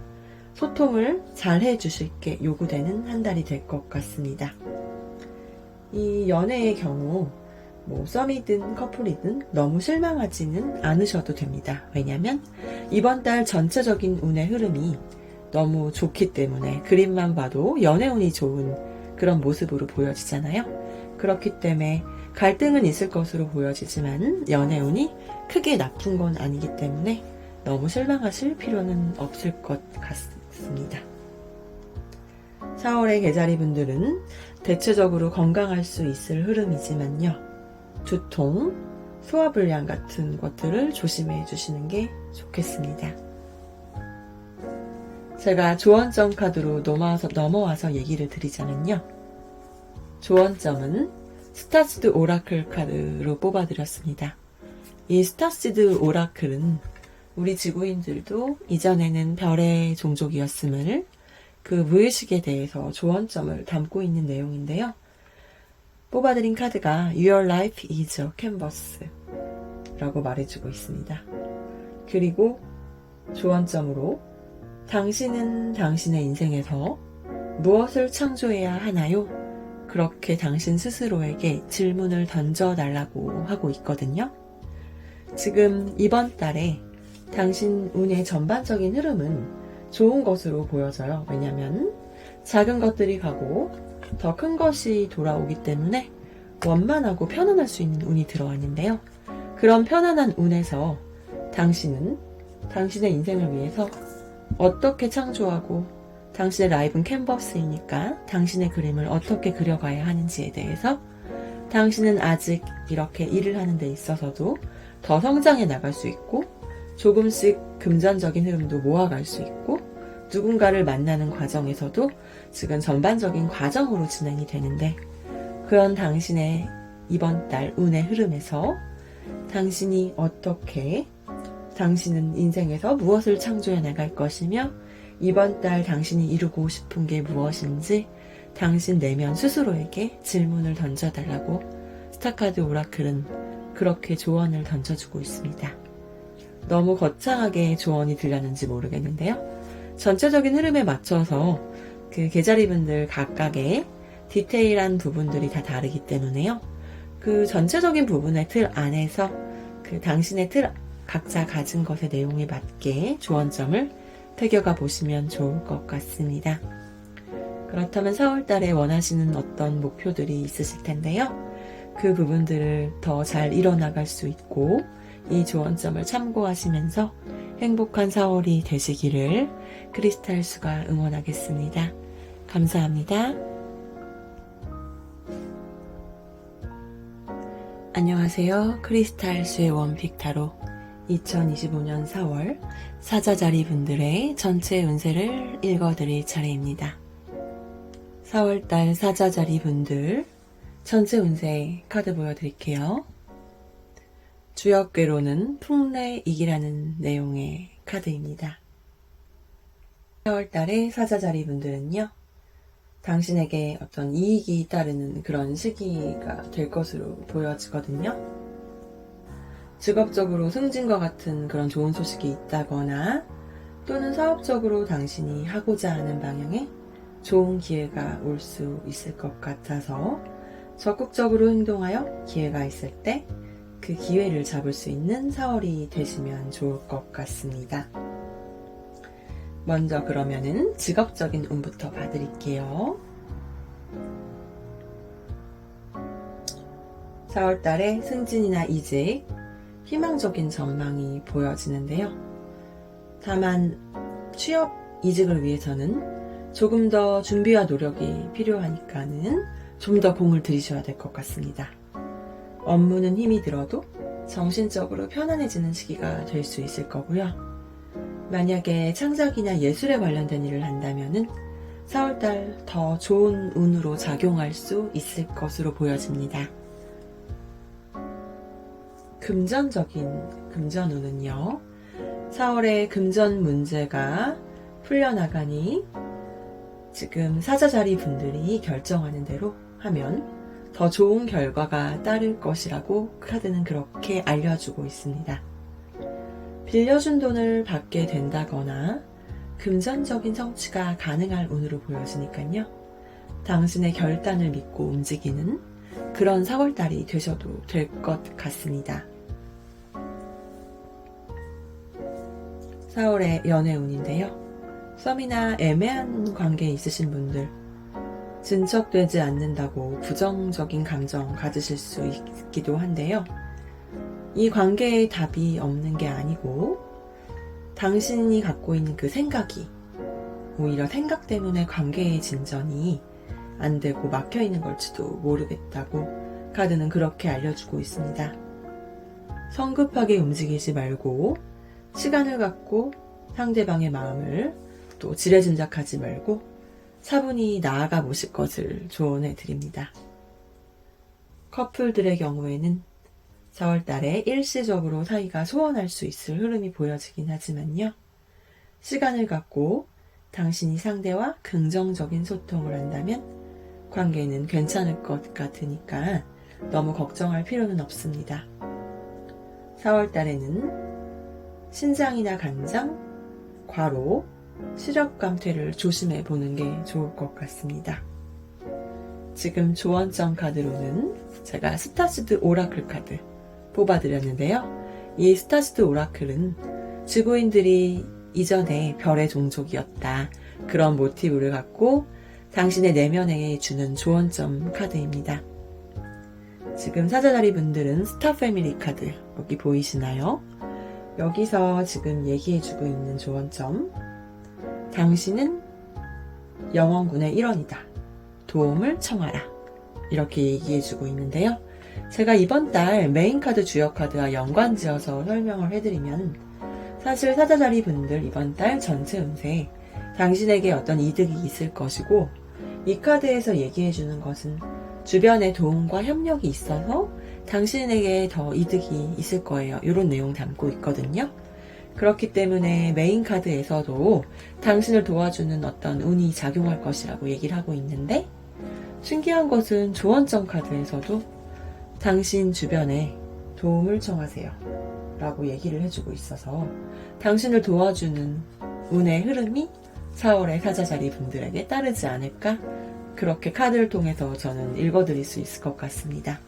소통을 잘 해주실 게 요구되는 한 달이 될 것 같습니다. 이 연애의 경우 썸이든 커플이든 너무 실망하지는 않으셔도 됩니다. 왜냐하면 이번 달 전체적인 운의 흐름이 너무 좋기 때문에 그림만 봐도 연애운이 좋은 그런 모습으로 보여지잖아요. 그렇기 때문에 갈등은 있을 것으로 보여지지만 연애운이 크게 나쁜 건 아니기 때문에 너무 실망하실 필요는 없을 것 같습니다. 4월의 계자리분들은 대체적으로 건강할 수 있을 흐름이지만요. 두통, 소화불량 같은 것들을 조심해 주시는 게 좋겠습니다. 제가 조언점 카드로 넘어와서 얘기를 드리자면요. 조언점은 스타시드 오라클 카드로 뽑아드렸습니다. 이 스타시드 오라클은 우리 지구인들도 이전에는 별의 종족이었음을 그 무의식에 대해서 조언점을 담고 있는 내용인데요. 뽑아드린 카드가 Your life is a canvas 라고 말해주고 있습니다. 그리고 조언점으로 당신은 당신의 인생에서 무엇을 창조해야 하나요? 그렇게 당신 스스로에게 질문을 던져달라고 하고 있거든요. 지금 이번 달에 당신 운의 전반적인 흐름은 좋은 것으로 보여져요. 왜냐하면 작은 것들이 가고 더 큰 것이 돌아오기 때문에 원만하고 편안할 수 있는 운이 들어왔는데요. 그런 편안한 운에서 당신은 당신의 인생을 위해서 어떻게 창조하고 당신의 라이브는 캔버스이니까 당신의 그림을 어떻게 그려가야 하는지에 대해서, 당신은 아직 이렇게 일을 하는 데 있어서도 더 성장해 나갈 수 있고, 조금씩 금전적인 흐름도 모아갈 수 있고, 누군가를 만나는 과정에서도 지금 전반적인 과정으로 진행이 되는데, 그런 당신의 이번 달 운의 흐름에서 당신이 어떻게, 당신은 인생에서 무엇을 창조해 나갈 것이며, 이번 달 당신이 이루고 싶은 게 무엇인지 당신 내면 스스로에게 질문을 던져달라고 스타카드 오라클은 그렇게 조언을 던져주고 있습니다. 너무 거창하게 조언이 들렸는지 모르겠는데요. 전체적인 흐름에 맞춰서 그 계자리분들 각각의 디테일한 부분들이 다 다르기 때문에요. 그 전체적인 부분의 틀 안에서 그 당신의 틀 각자 가진 것의 내용에 맞게 조언점을 새겨가 보시면 좋을 것 같습니다. 그렇다면 4월달에 원하시는 어떤 목표들이 있으실 텐데요. 그 부분들을 더 잘 이뤄나갈 수 있고 이 조언점을 참고하시면서 행복한 4월이 되시기를 크리스탈수가 응원하겠습니다. 감사합니다. 안녕하세요. 크리스탈수의 원픽 타로 2025년 4월 사자자리 분들의 전체 운세를 읽어드릴 차례입니다. 4월달 사자자리 분들 전체 운세 카드 보여드릴게요. 주역괴로는 풍래이기라는 내용의 카드입니다. 4월달의 사자자리 분들은요, 당신에게 어떤 이익이 따르는 그런 시기가 될 것으로 보여지거든요. 직업적으로 승진과 같은 그런 좋은 소식이 있다거나 또는 사업적으로 당신이 하고자 하는 방향에 좋은 기회가 올 수 있을 것 같아서 적극적으로 행동하여 기회가 있을 때 그 기회를 잡을 수 있는 4월이 되시면 좋을 것 같습니다. 먼저 그러면은 직업적인 운부터 봐드릴게요. 4월달에 승진이나 이직, 희망적인 전망이 보여지는데요. 다만 취업 이직을 위해서는 조금 더 준비와 노력이 필요하니까는 좀 더 공을 들이셔야 될 것 같습니다. 업무는 힘이 들어도 정신적으로 편안해지는 시기가 될 수 있을 거고요. 만약에 창작이나 예술에 관련된 일을 한다면은 4월달 더 좋은 운으로 작용할 수 있을 것으로 보여집니다. 금전적인 금전운은요, 4월에 금전 문제가 풀려나가니 지금 사자자리 분들이 결정하는 대로 하면 더 좋은 결과가 따를 것이라고 카드는 그렇게 알려주고 있습니다. 빌려준 돈을 받게 된다거나 금전적인 성취가 가능할 운으로 보여지니까요. 당신의 결단을 믿고 움직이는 그런 4월달이 되셔도 될 것 같습니다. 4월의 연애운인데요. 썸이나 애매한 관계에 있으신 분들, 진척되지 않는다고 부정적인 감정 가지실 수 있기도 한데요. 이 관계에 답이 없는 게 아니고 당신이 갖고 있는 그 생각이 오히려 생각 때문에 관계의 진전이 안 되고 막혀 있는 걸지도 모르겠다고 카드는 그렇게 알려주고 있습니다. 성급하게 움직이지 말고 시간을 갖고 상대방의 마음을 또 지레짐작하지 말고 차분히 나아가 보실 것을 조언해 드립니다. 커플들의 경우에는 4월달에 일시적으로 사이가 소원할 수 있을 흐름이 보여지긴 하지만요. 시간을 갖고 당신이 상대와 긍정적인 소통을 한다면 관계는 괜찮을 것 같으니까 너무 걱정할 필요는 없습니다. 4월달에는 신장이나 간장, 과로, 시력감퇴를 조심해 보는 게 좋을 것 같습니다. 지금 조언점 카드로는 제가 스타시드 오라클 카드 뽑아드렸는데요. 이 스타시드 오라클은 지구인들이 이전에 별의 종족이었다, 그런 모티브를 갖고 당신의 내면에 주는 조언점 카드입니다. 지금 사자자리 분들은 스타 패밀리 카드 여기 보이시나요? 여기서 지금 얘기해주고 있는 조언점, 당신은 영원군의 일원이다. 도움을 청하라. 이렇게 얘기해주고 있는데요. 제가 이번 달 메인카드 주역카드와 연관지어서 설명을 해드리면 사실 사자자리 분들 이번 달 전체 운세에 당신에게 어떤 이득이 있을 것이고 이 카드에서 얘기해주는 것은 주변의 도움과 협력이 있어서 당신에게 더 이득이 있을 거예요. 이런 내용 담고 있거든요. 그렇기 때문에 메인 카드에서도 당신을 도와주는 어떤 운이 작용할 것이라고 얘기를 하고 있는데 신기한 것은 조언점 카드에서도 당신 주변에 도움을 청하세요 라고 얘기를 해주고 있어서 당신을 도와주는 운의 흐름이 4월의 사자자리 분들에게 따르지 않을까 그렇게 카드를 통해서 저는 읽어드릴 수 있을 것 같습니다.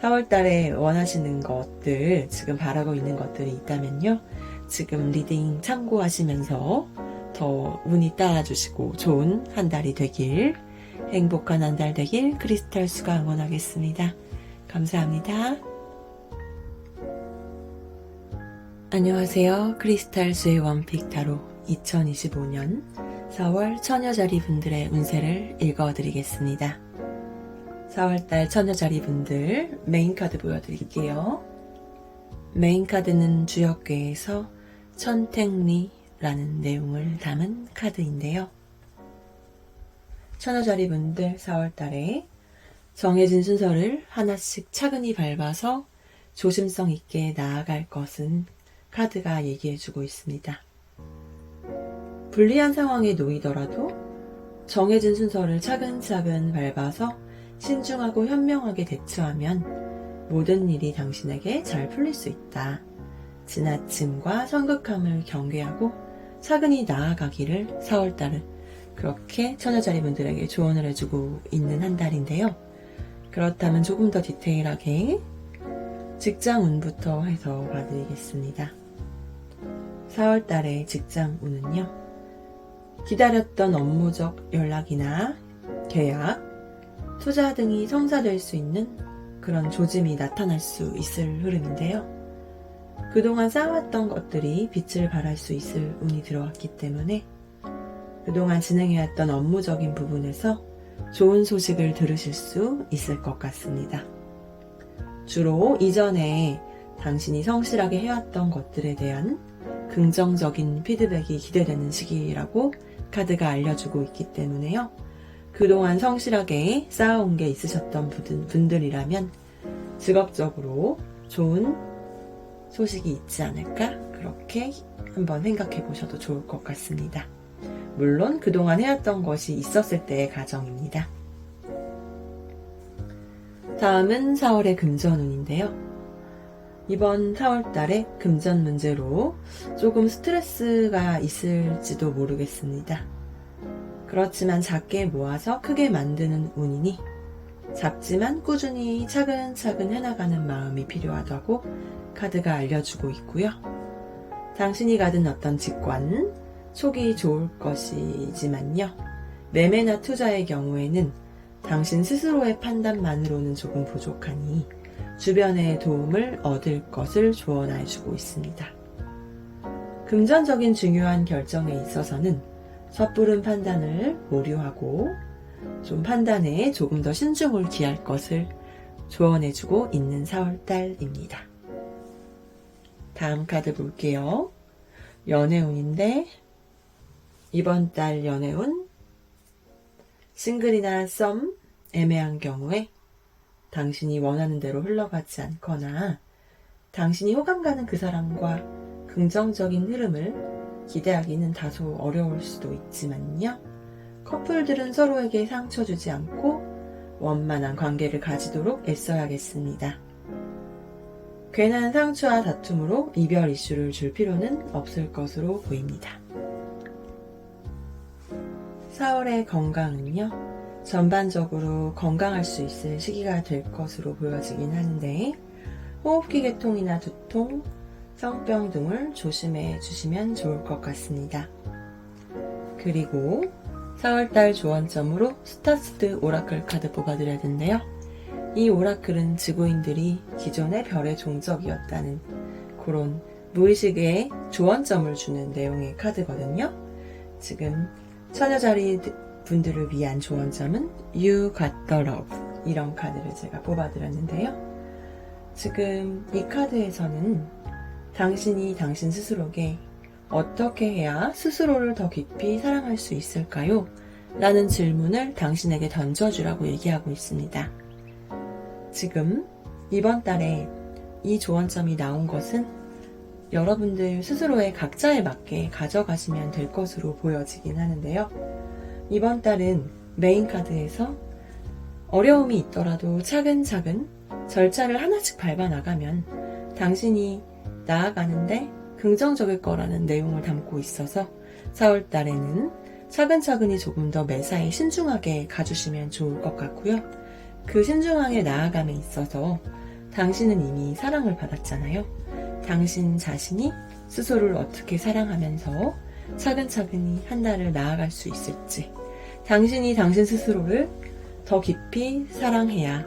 4월달에 원하시는 것들, 지금 바라고 있는 것들이 있다면요. 지금 리딩 참고하시면서 더 운이 따라주시고 좋은 한 달이 되길, 행복한 한 달 되길 크리스탈 수가 응원하겠습니다. 감사합니다. 안녕하세요. 크리스탈 수의 원픽 타로 2025년 4월 처녀자리 분들의 운세를 읽어드리겠습니다. 4월달 처녀자리 분들 메인카드 보여드릴게요. 메인카드는 주역궤에서 천택리라는 내용을 담은 카드인데요. 처녀자리 분들 4월달에 정해진 순서를 하나씩 차근히 밟아서 조심성 있게 나아갈 것은 카드가 얘기해주고 있습니다. 불리한 상황에 놓이더라도 정해진 순서를 차근차근 밟아서 신중하고 현명하게 대처하면 모든 일이 당신에게 잘 풀릴 수 있다. 지나침과 성급함을 경계하고 차근히 나아가기를 4월달은 그렇게 처녀자리 분들에게 조언을 해주고 있는 한 달인데요. 그렇다면 조금 더 디테일하게 직장 운부터 해서 봐드리겠습니다. 4월달의 직장 운은요. 기다렸던 업무적 연락이나 계약, 투자 등이 성사될 수 있는 그런 조짐이 나타날 수 있을 흐름인데요. 그동안 쌓아왔던 것들이 빛을 발할 수 있을 운이 들어왔기 때문에 그동안 진행해왔던 업무적인 부분에서 좋은 소식을 들으실 수 있을 것 같습니다. 주로 이전에 당신이 성실하게 해왔던 것들에 대한 긍정적인 피드백이 기대되는 시기라고 카드가 알려주고 있기 때문에요. 그동안 성실하게 쌓아온 게 있으셨던 분들이라면 직업적으로 좋은 소식이 있지 않을까? 그렇게 한번 생각해 보셔도 좋을 것 같습니다. 물론 그동안 해왔던 것이 있었을 때의 가정입니다. 다음은 4월의 금전운인데요. 이번 4월달에 금전 문제로 조금 스트레스가 있을지도 모르겠습니다. 그렇지만 작게 모아서 크게 만드는 운이니 작지만 꾸준히 차근차근 해나가는 마음이 필요하다고 카드가 알려주고 있고요. 당신이 가진 어떤 직관, 촉이 좋을 것이지만요. 매매나 투자의 경우에는 당신 스스로의 판단만으로는 조금 부족하니 주변의 도움을 얻을 것을 조언해주고 있습니다. 금전적인 중요한 결정에 있어서는 섣부른 판단을 보류하고 좀 판단에 조금 더 신중을 기할 것을 조언해주고 있는 4월달입니다. 다음 카드 볼게요. 연애운인데 이번 달 연애운 싱글이나 썸 애매한 경우에 당신이 원하는 대로 흘러가지 않거나 당신이 호감가는 그 사람과 긍정적인 흐름을 기대하기는 다소 어려울 수도 있지만요. 커플들은 서로에게 상처 주지 않고 원만한 관계를 가지도록 애써야겠습니다. 괜한 상처와 다툼으로 이별 이슈를 줄 필요는 없을 것으로 보입니다. 4월의 건강은요. 전반적으로 건강할 수 있을 시기가 될 것으로 보여지긴 하는데 호흡기 계통이나 두통, 성병 등을 조심해 주시면 좋을 것 같습니다. 그리고 4월달 조언점으로 스타스드 오라클 카드 뽑아드려야 되는데요. 이 오라클은 지구인들이 기존의 별의 종족이었다는 그런 무의식의 조언점을 주는 내용의 카드거든요. 지금 처녀자리 분들을 위한 조언점은 You got the love, 이런 카드를 제가 뽑아드렸는데요. 지금 이 카드에서는 당신이 당신 스스로에게 어떻게 해야 스스로를 더 깊이 사랑할 수 있을까요? 라는 질문을 당신에게 던져주라고 얘기하고 있습니다. 지금 이번 달에 이 조언점이 나온 것은 여러분들 스스로의 각자에 맞게 가져가시면 될 것으로 보여지긴 하는데요. 이번 달은 메인 카드에서 어려움이 있더라도 차근차근 절차를 하나씩 밟아 나가면 당신이 나아가는데 긍정적일 거라는 내용을 담고 있어서 4월 달에는 차근차근히 조금 더 매사에 신중하게 가주시면 좋을 것 같고요. 그 신중하게 나아감에 있어서 당신은 이미 사랑을 받았잖아요. 당신 자신이 스스로를 어떻게 사랑하면서 차근차근히 한 달을 나아갈 수 있을지, 당신이 당신 스스로를 더 깊이 사랑해야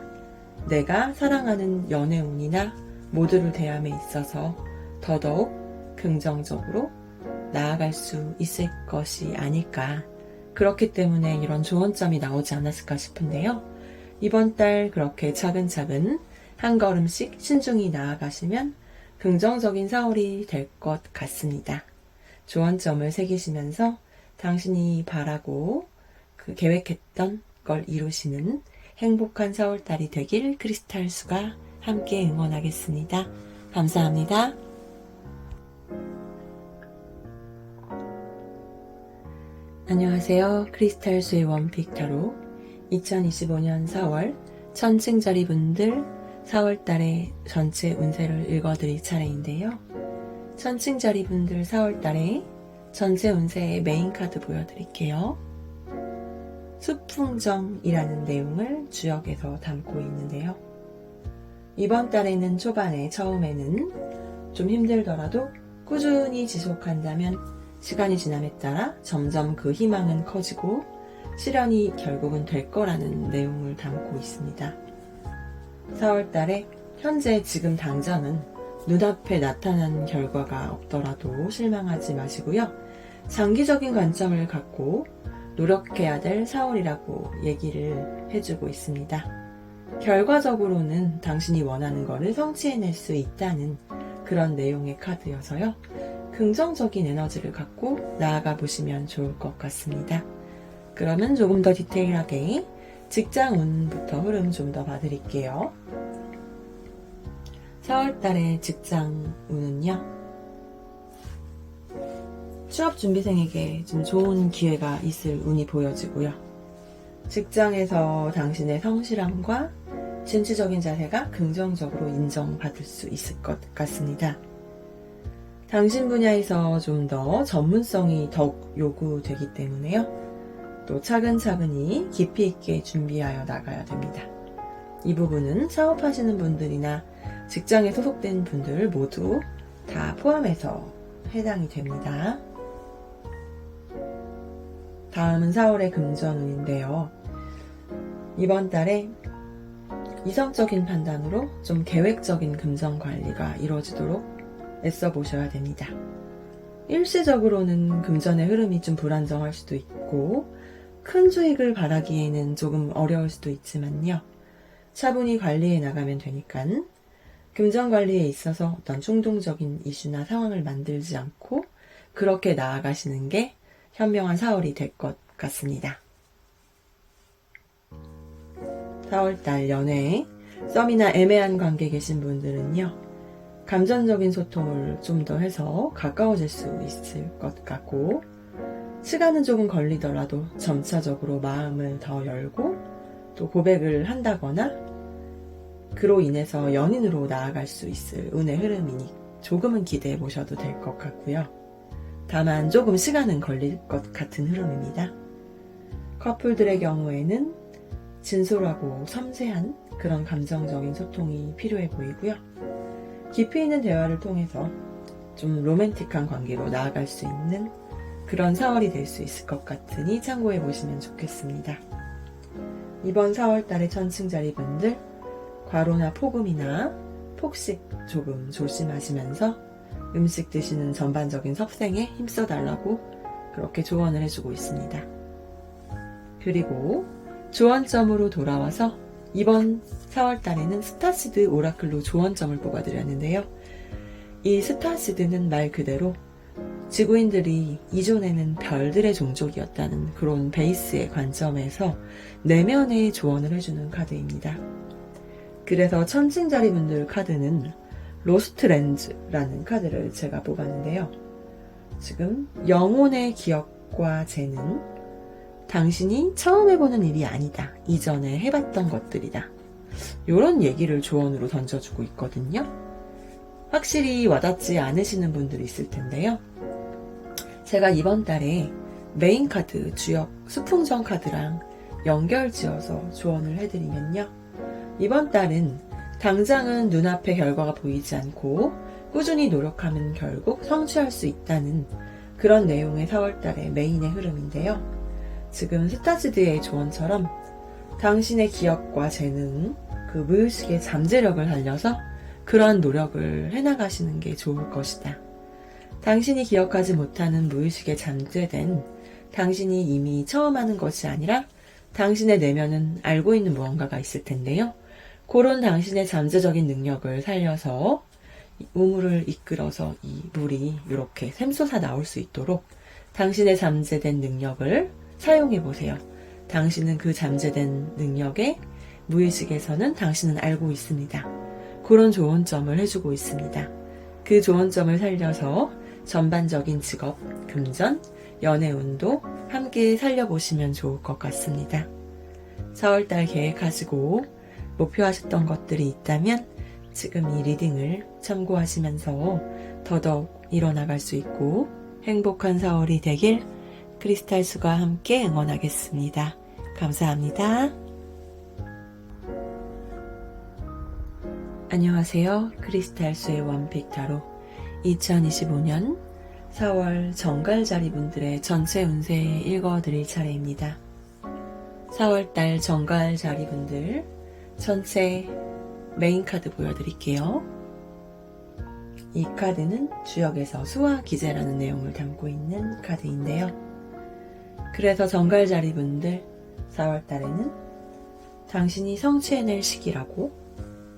내가 사랑하는 연애운이나 모두를 대함에 있어서 더더욱 긍정적으로 나아갈 수 있을 것이 아닐까. 그렇기 때문에 이런 조언점이 나오지 않았을까 싶은데요. 이번 달 그렇게 차근차근 한 걸음씩 신중히 나아가시면 긍정적인 4월이 될 것 같습니다. 조언점을 새기시면서 당신이 바라고 계획했던 걸 이루시는 행복한 4월달이 되길 크리스탈수가 함께 응원하겠습니다. 감사합니다. 안녕하세요. 크리스탈수의 원픽 타로 2025년 4월 천칭자리 분들 4월달의 전체 운세를 읽어드릴 차례인데요. 천칭자리 분들 4월달에 전체 운세의 메인 카드 보여드릴게요. 수풍정이라는 내용을 주역에서 담고 있는데요. 이번 달에는 초반에 처음에는 좀 힘들더라도 꾸준히 지속한다면 시간이 지남에 따라 점점 그 희망은 커지고 실현이 결국은 될 거라는 내용을 담고 있습니다. 4월달에 현재 지금 당장은 눈앞에 나타난 결과가 없더라도 실망하지 마시고요. 장기적인 관점을 갖고 노력해야 될 4월이라고 얘기를 해주고 있습니다. 결과적으로는 당신이 원하는 거를 성취해낼 수 있다는 그런 내용의 카드여서요. 긍정적인 에너지를 갖고 나아가 보시면 좋을 것 같습니다. 그러면 조금 더 디테일하게 직장 운부터 흐름 좀 더 봐드릴게요. 4월달의 직장 운은요. 취업준비생에게 좀 좋은 기회가 있을 운이 보여지고요. 직장에서 당신의 성실함과 진취적인 자세가 긍정적으로 인정받을 수 있을 것 같습니다. 당신 분야에서 좀 더 전문성이 더욱 요구되기 때문에요. 또 차근차근히 깊이 있게 준비하여 나가야 됩니다. 이 부분은 사업하시는 분들이나 직장에 소속된 분들 모두 다 포함해서 해당이 됩니다. 다음은 4월의 금전운인데요. 이번 달에 이성적인 판단으로 좀 계획적인 금전 관리가 이루어지도록 애써 보셔야 됩니다. 일시적으로는 금전의 흐름이 좀 불안정할 수도 있고 큰 수익을 바라기에는 조금 어려울 수도 있지만요. 차분히 관리해 나가면 되니까 금전 관리에 있어서 어떤 충동적인 이슈나 상황을 만들지 않고 그렇게 나아가시는 게 현명한 4월이 될 것 같습니다. 4월달 연애에 썸이나 애매한 관계에 계신 분들은요. 감정적인 소통을 좀 더 해서 가까워질 수 있을 것 같고 시간은 조금 걸리더라도 점차적으로 마음을 더 열고 또 고백을 한다거나 그로 인해서 연인으로 나아갈 수 있을 운의 흐름이니 조금은 기대해 보셔도 될 것 같고요. 다만 조금 시간은 걸릴 것 같은 흐름입니다. 커플들의 경우에는 진솔하고 섬세한 그런 감정적인 소통이 필요해 보이고요. 깊이 있는 대화를 통해서 좀 로맨틱한 관계로 나아갈 수 있는 그런 4월이 될 수 있을 것 같으니 참고해 보시면 좋겠습니다. 이번 4월달의 천칭자리 분들 과로나 폭음이나 폭식 조금 조심하시면서 음식 드시는 전반적인 섭생에 힘써달라고 그렇게 조언을 해주고 있습니다. 그리고 조언점으로 돌아와서 이번 4월 달에는 스타시드 오라클로 조언점을 뽑아드렸는데요. 이 스타시드는 말 그대로 지구인들이 이전에는 별들의 종족이었다는 그런 베이스의 관점에서 내면의 조언을 해주는 카드입니다. 그래서 천칭자리분들 카드는 로스트 렌즈라는 카드를 제가 뽑았는데요. 지금 영혼의 기억과 재능, 당신이 처음 해보는 일이 아니다. 이전에 해봤던 것들이다. 이런 얘기를 조언으로 던져주고 있거든요. 확실히 와닿지 않으시는 분들이 있을 텐데요. 제가 이번 달에 메인 카드, 주역, 수풍전 카드랑 연결지어서 조언을 해드리면요. 이번 달은 당장은 눈앞에 결과가 보이지 않고 꾸준히 노력하면 결국 성취할 수 있다는 그런 내용의 4월달의 메인의 흐름인데요. 지금 스타시드의 조언처럼 당신의 기억과 재능, 그 무의식의 잠재력을 살려서 그러한 노력을 해나가시는 게 좋을 것이다. 당신이 기억하지 못하는 무의식에 잠재된 당신이 이미 처음 하는 것이 아니라 당신의 내면은 알고 있는 무언가가 있을 텐데요. 그런 당신의 잠재적인 능력을 살려서 우물을 이끌어서 이 물이 이렇게 샘솟아 나올 수 있도록 당신의 잠재된 능력을 사용해 보세요. 당신은 그 잠재된 능력에 무의식에서는 당신은 알고 있습니다. 그런 조언점을 해주고 있습니다. 그 조언점을 살려서 전반적인 직업, 금전, 연애운도 함께 살려보시면 좋을 것 같습니다. 4월달 계획하시고 목표하셨던 것들이 있다면 지금 이 리딩을 참고하시면서 더더욱 이뤄나갈 수 있고 행복한 4월이 되길 크리스탈수가 함께 응원하겠습니다. 감사합니다. 안녕하세요. 크리스탈수의 원픽 타로 2025년 4월 정갈자리분들의 전체 운세 읽어드릴 차례입니다. 4월달 정갈자리분들 전체 메인 카드 보여드릴게요. 이 카드는 주역에서 수화 기재라는 내용을 담고 있는 카드인데요. 그래서 정갈자리분들 4월달에는 당신이 성취해낼 시기라고,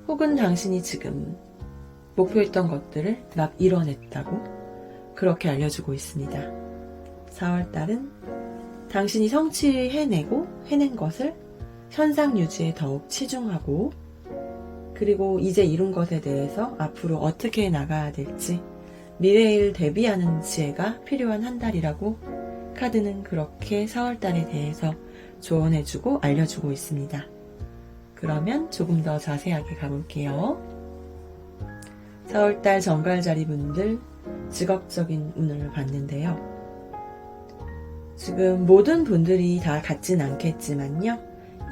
혹은 당신이 지금 목표했던 것들을 막 이뤄냈다고 그렇게 알려주고 있습니다. 4월달은 당신이 성취해내고 해낸 것을 현상 유지에 더욱 치중하고, 그리고 이제 이룬 것에 대해서 앞으로 어떻게 나가야 될지 미래를 대비하는 지혜가 필요한 한 달이라고 카드는 그렇게 4월달에 대해서 조언해주고 알려주고 있습니다. 그러면 조금 더 자세하게 가볼게요. 4월달 정갈자리분들 직업적인 운을 봤는데요. 지금 모든 분들이 다 같진 않겠지만요.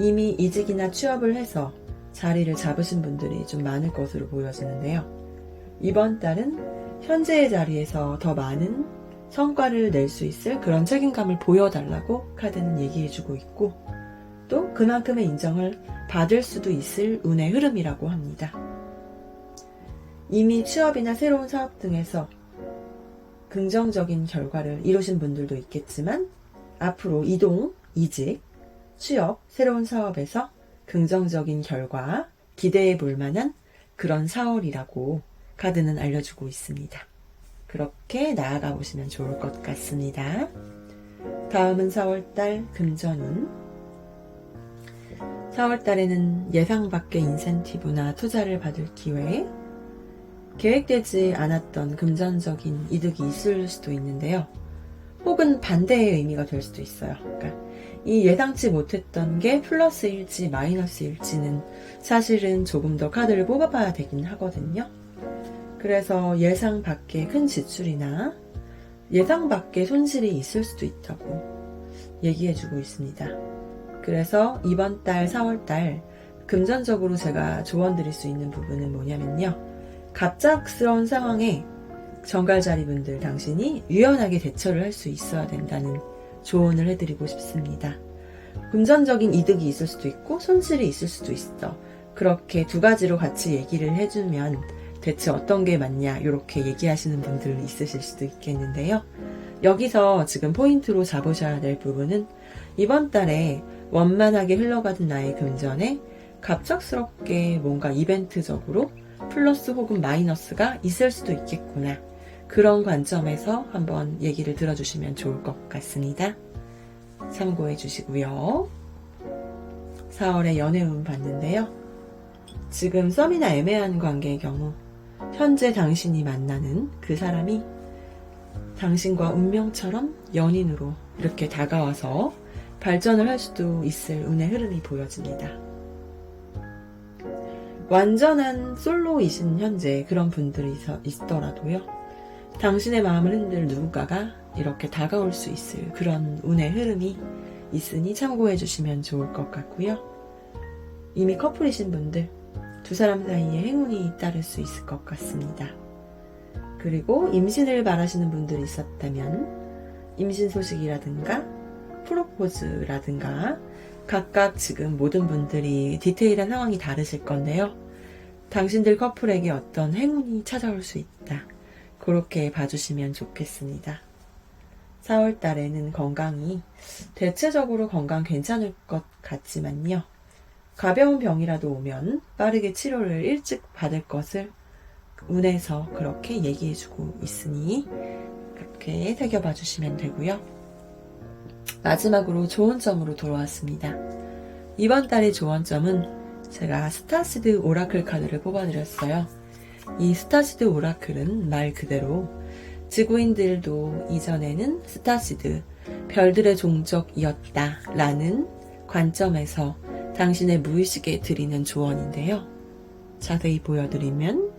이미 이직이나 취업을 해서 자리를 잡으신 분들이 좀 많을 것으로 보여지는데요. 이번 달은 현재의 자리에서 더 많은 성과를 낼 수 있을 그런 책임감을 보여달라고 카드는 얘기해주고 있고, 또 그만큼의 인정을 받을 수도 있을 운의 흐름이라고 합니다. 이미 취업이나 새로운 사업 등에서 긍정적인 결과를 이루신 분들도 있겠지만 앞으로 이동, 이직, 취업, 새로운 사업에서 긍정적인 결과 기대해 볼 만한 그런 4월이라고 카드는 알려주고 있습니다. 그렇게 나아가 보시면 좋을 것 같습니다. 다음은 4월달 금전운. 4월달에는 예상 밖의 인센티브나 투자를 받을 기회, 계획되지 않았던 금전적인 이득이 있을 수도 있는데요. 혹은 반대의 의미가 될 수도 있어요. 그러니까 이 예상치 못했던 게 플러스일지 마이너스일지는 사실은 조금 더 카드를 뽑아봐야 되긴 하거든요. 그래서 예상 밖의 큰 지출이나 예상 밖의 손실이 있을 수도 있다고 얘기해주고 있습니다. 그래서 이번 달 4월달 금전적으로 제가 조언 드릴 수 있는 부분은 뭐냐면요. 갑작스러운 상황에 정갈자리분들 당신이 유연하게 대처를 할 수 있어야 된다는 조언을 해드리고 싶습니다. 금전적인 이득이 있을 수도 있고 손실이 있을 수도 있어. 그렇게 두 가지로 같이 얘기를 해주면 대체 어떤 게 맞냐 이렇게 얘기하시는 분들 있으실 수도 있겠는데요. 여기서 지금 포인트로 잡으셔야 될 부분은 이번 달에 원만하게 흘러가던 나의 금전에 갑작스럽게 뭔가 이벤트적으로 플러스 혹은 마이너스가 있을 수도 있겠구나. 그런 관점에서 한번 얘기를 들어주시면 좋을 것 같습니다. 참고해 주시고요. 4월에 연애운 봤는데요. 지금 썸이나 애매한 관계의 경우 현재 당신이 만나는 그 사람이 당신과 운명처럼 연인으로 이렇게 다가와서 발전을 할 수도 있을 운의 흐름이 보여집니다. 완전한 솔로이신 현재 그런 분들이 있더라도요. 당신의 마음을 흔들 누군가가 이렇게 다가올 수 있을 그런 운의 흐름이 있으니 참고해 주시면 좋을 것 같고요. 이미 커플이신 분들 두 사람 사이에 행운이 따를 수 있을 것 같습니다. 그리고 임신을 바라시는 분들이 있었다면 임신 소식이라든가 프로포즈라든가 각각 지금 모든 분들이 디테일한 상황이 다르실 건데요. 당신들 커플에게 어떤 행운이 찾아올 수 있다. 그렇게 봐주시면 좋겠습니다. 4월 달에는 건강이 대체적으로 건강 괜찮을 것 같지만요. 가벼운 병이라도 오면 빠르게 치료를 일찍 받을 것을 운에서 그렇게 얘기해주고 있으니 그렇게 새겨봐 주시면 되고요. 마지막으로 조언점으로 돌아왔습니다. 이번 달의 조언점은 제가 스타시드 오라클 카드를 뽑아드렸어요. 이 스타시드 오라클은 말 그대로 지구인들도 이전에는 스타시드, 별들의 종족이었다라는 관점에서 당신의 무의식에 드리는 조언인데요. 자세히 보여드리면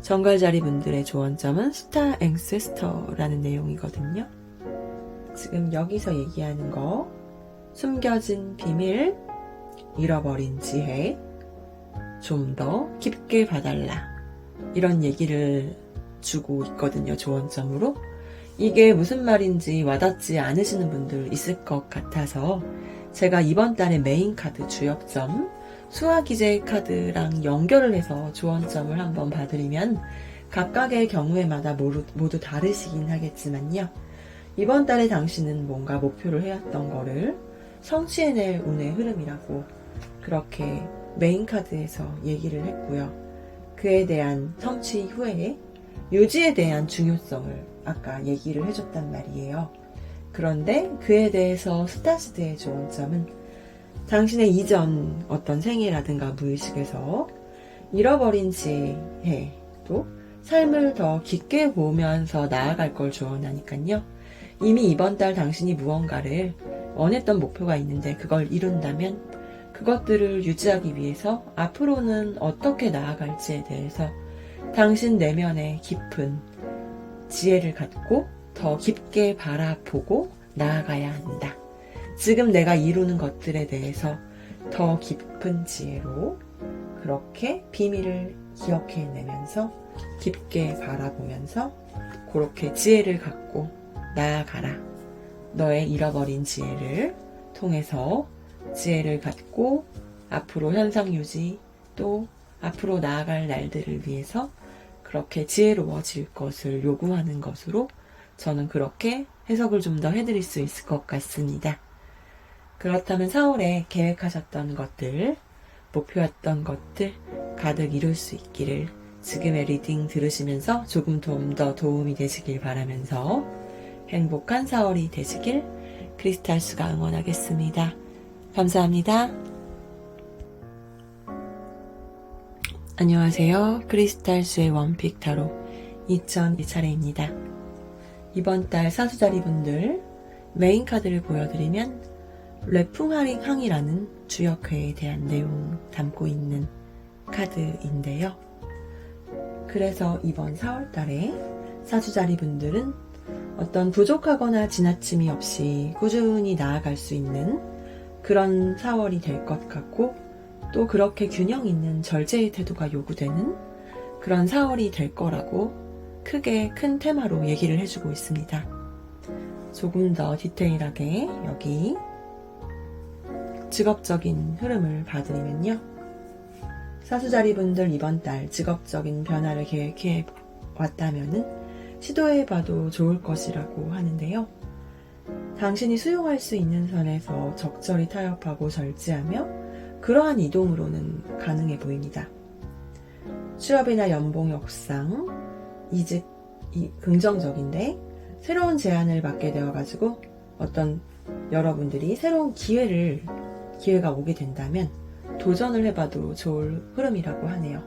정갈자리 분들의 조언점은 스타 앵세스터라는 내용이거든요. 지금 여기서 얘기하는 거 숨겨진 비밀, 잃어버린 지혜, 좀 더 깊게 봐달라 이런 얘기를 주고 있거든요. 조언점으로. 이게 무슨 말인지 와닿지 않으시는 분들 있을 것 같아서 제가 이번 달의 메인 카드 주역점 수화기제 카드랑 연결을 해서 조언점을 한번 봐드리면 각각의 경우에마다 모두 다르시긴 하겠지만요. 이번 달에 당신은 뭔가 목표를 해왔던 거를 성취해낼 운의 흐름이라고 그렇게 메인 카드에서 얘기를 했고요. 그에 대한 성취 후에 유지에 대한 중요성을 아까 얘기를 해줬단 말이에요. 그런데 그에 대해서 스타시드의 조언점은 당신의 이전 어떤 생애라든가 무의식에서 잃어버린 지혜도 삶을 더 깊게 보면서 나아갈 걸 조언하니까요. 이미 이번 달 당신이 무언가를 원했던 목표가 있는데 그걸 이룬다면 그것들을 유지하기 위해서 앞으로는 어떻게 나아갈지에 대해서 당신 내면의 깊은 지혜를 갖고 더 깊게 바라보고 나아가야 한다. 지금 내가 이루는 것들에 대해서 더 깊은 지혜로 그렇게 비밀을 기억해내면서 깊게 바라보면서 그렇게 지혜를 갖고 나아가라. 너의 잃어버린 지혜를 통해서 지혜를 갖고 앞으로 현상 유지 또 앞으로 나아갈 날들을 위해서 그렇게 지혜로워질 것을 요구하는 것으로 저는 그렇게 해석을 좀 더 해드릴 수 있을 것 같습니다. 그렇다면 4월에 계획하셨던 것들, 목표했던 것들 가득 이룰 수 있기를 지금의 리딩 들으시면서 조금 더 도움이 되시길 바라면서 행복한 4월이 되시길 크리스탈수가 응원하겠습니다. 감사합니다. 안녕하세요. 크리스탈수의 원픽 타로 2002차례입니다. 이번 달 사수자리 분들 메인 카드를 보여드리면 래풍항이라는 주역회에 대한 내용 담고 있는 카드인데요. 그래서 이번 4월 달에 사주자리 분들은 어떤 부족하거나 지나침이 없이 꾸준히 나아갈 수 있는 그런 4월이 될 것 같고 또 그렇게 균형 있는 절제의 태도가 요구되는 그런 4월이 될 거라고 크게 큰 테마로 얘기를 해주고 있습니다. 조금 더 디테일하게 여기 직업적인 흐름을 봐드리면요. 사수자리분들 이번 달 직업적인 변화를 계획해 왔다면은 시도해봐도 좋을 것이라고 하는데요. 당신이 수용할 수 있는 선에서 적절히 타협하고 절제하며 그러한 이동으로는 가능해 보입니다. 취업이나 연봉 역상, 이직, 긍정적인데 새로운 제안을 받게 되어가지고 어떤 여러분들이 새로운 기회가 오게 된다면 도전을 해봐도 좋을 흐름이라고 하네요.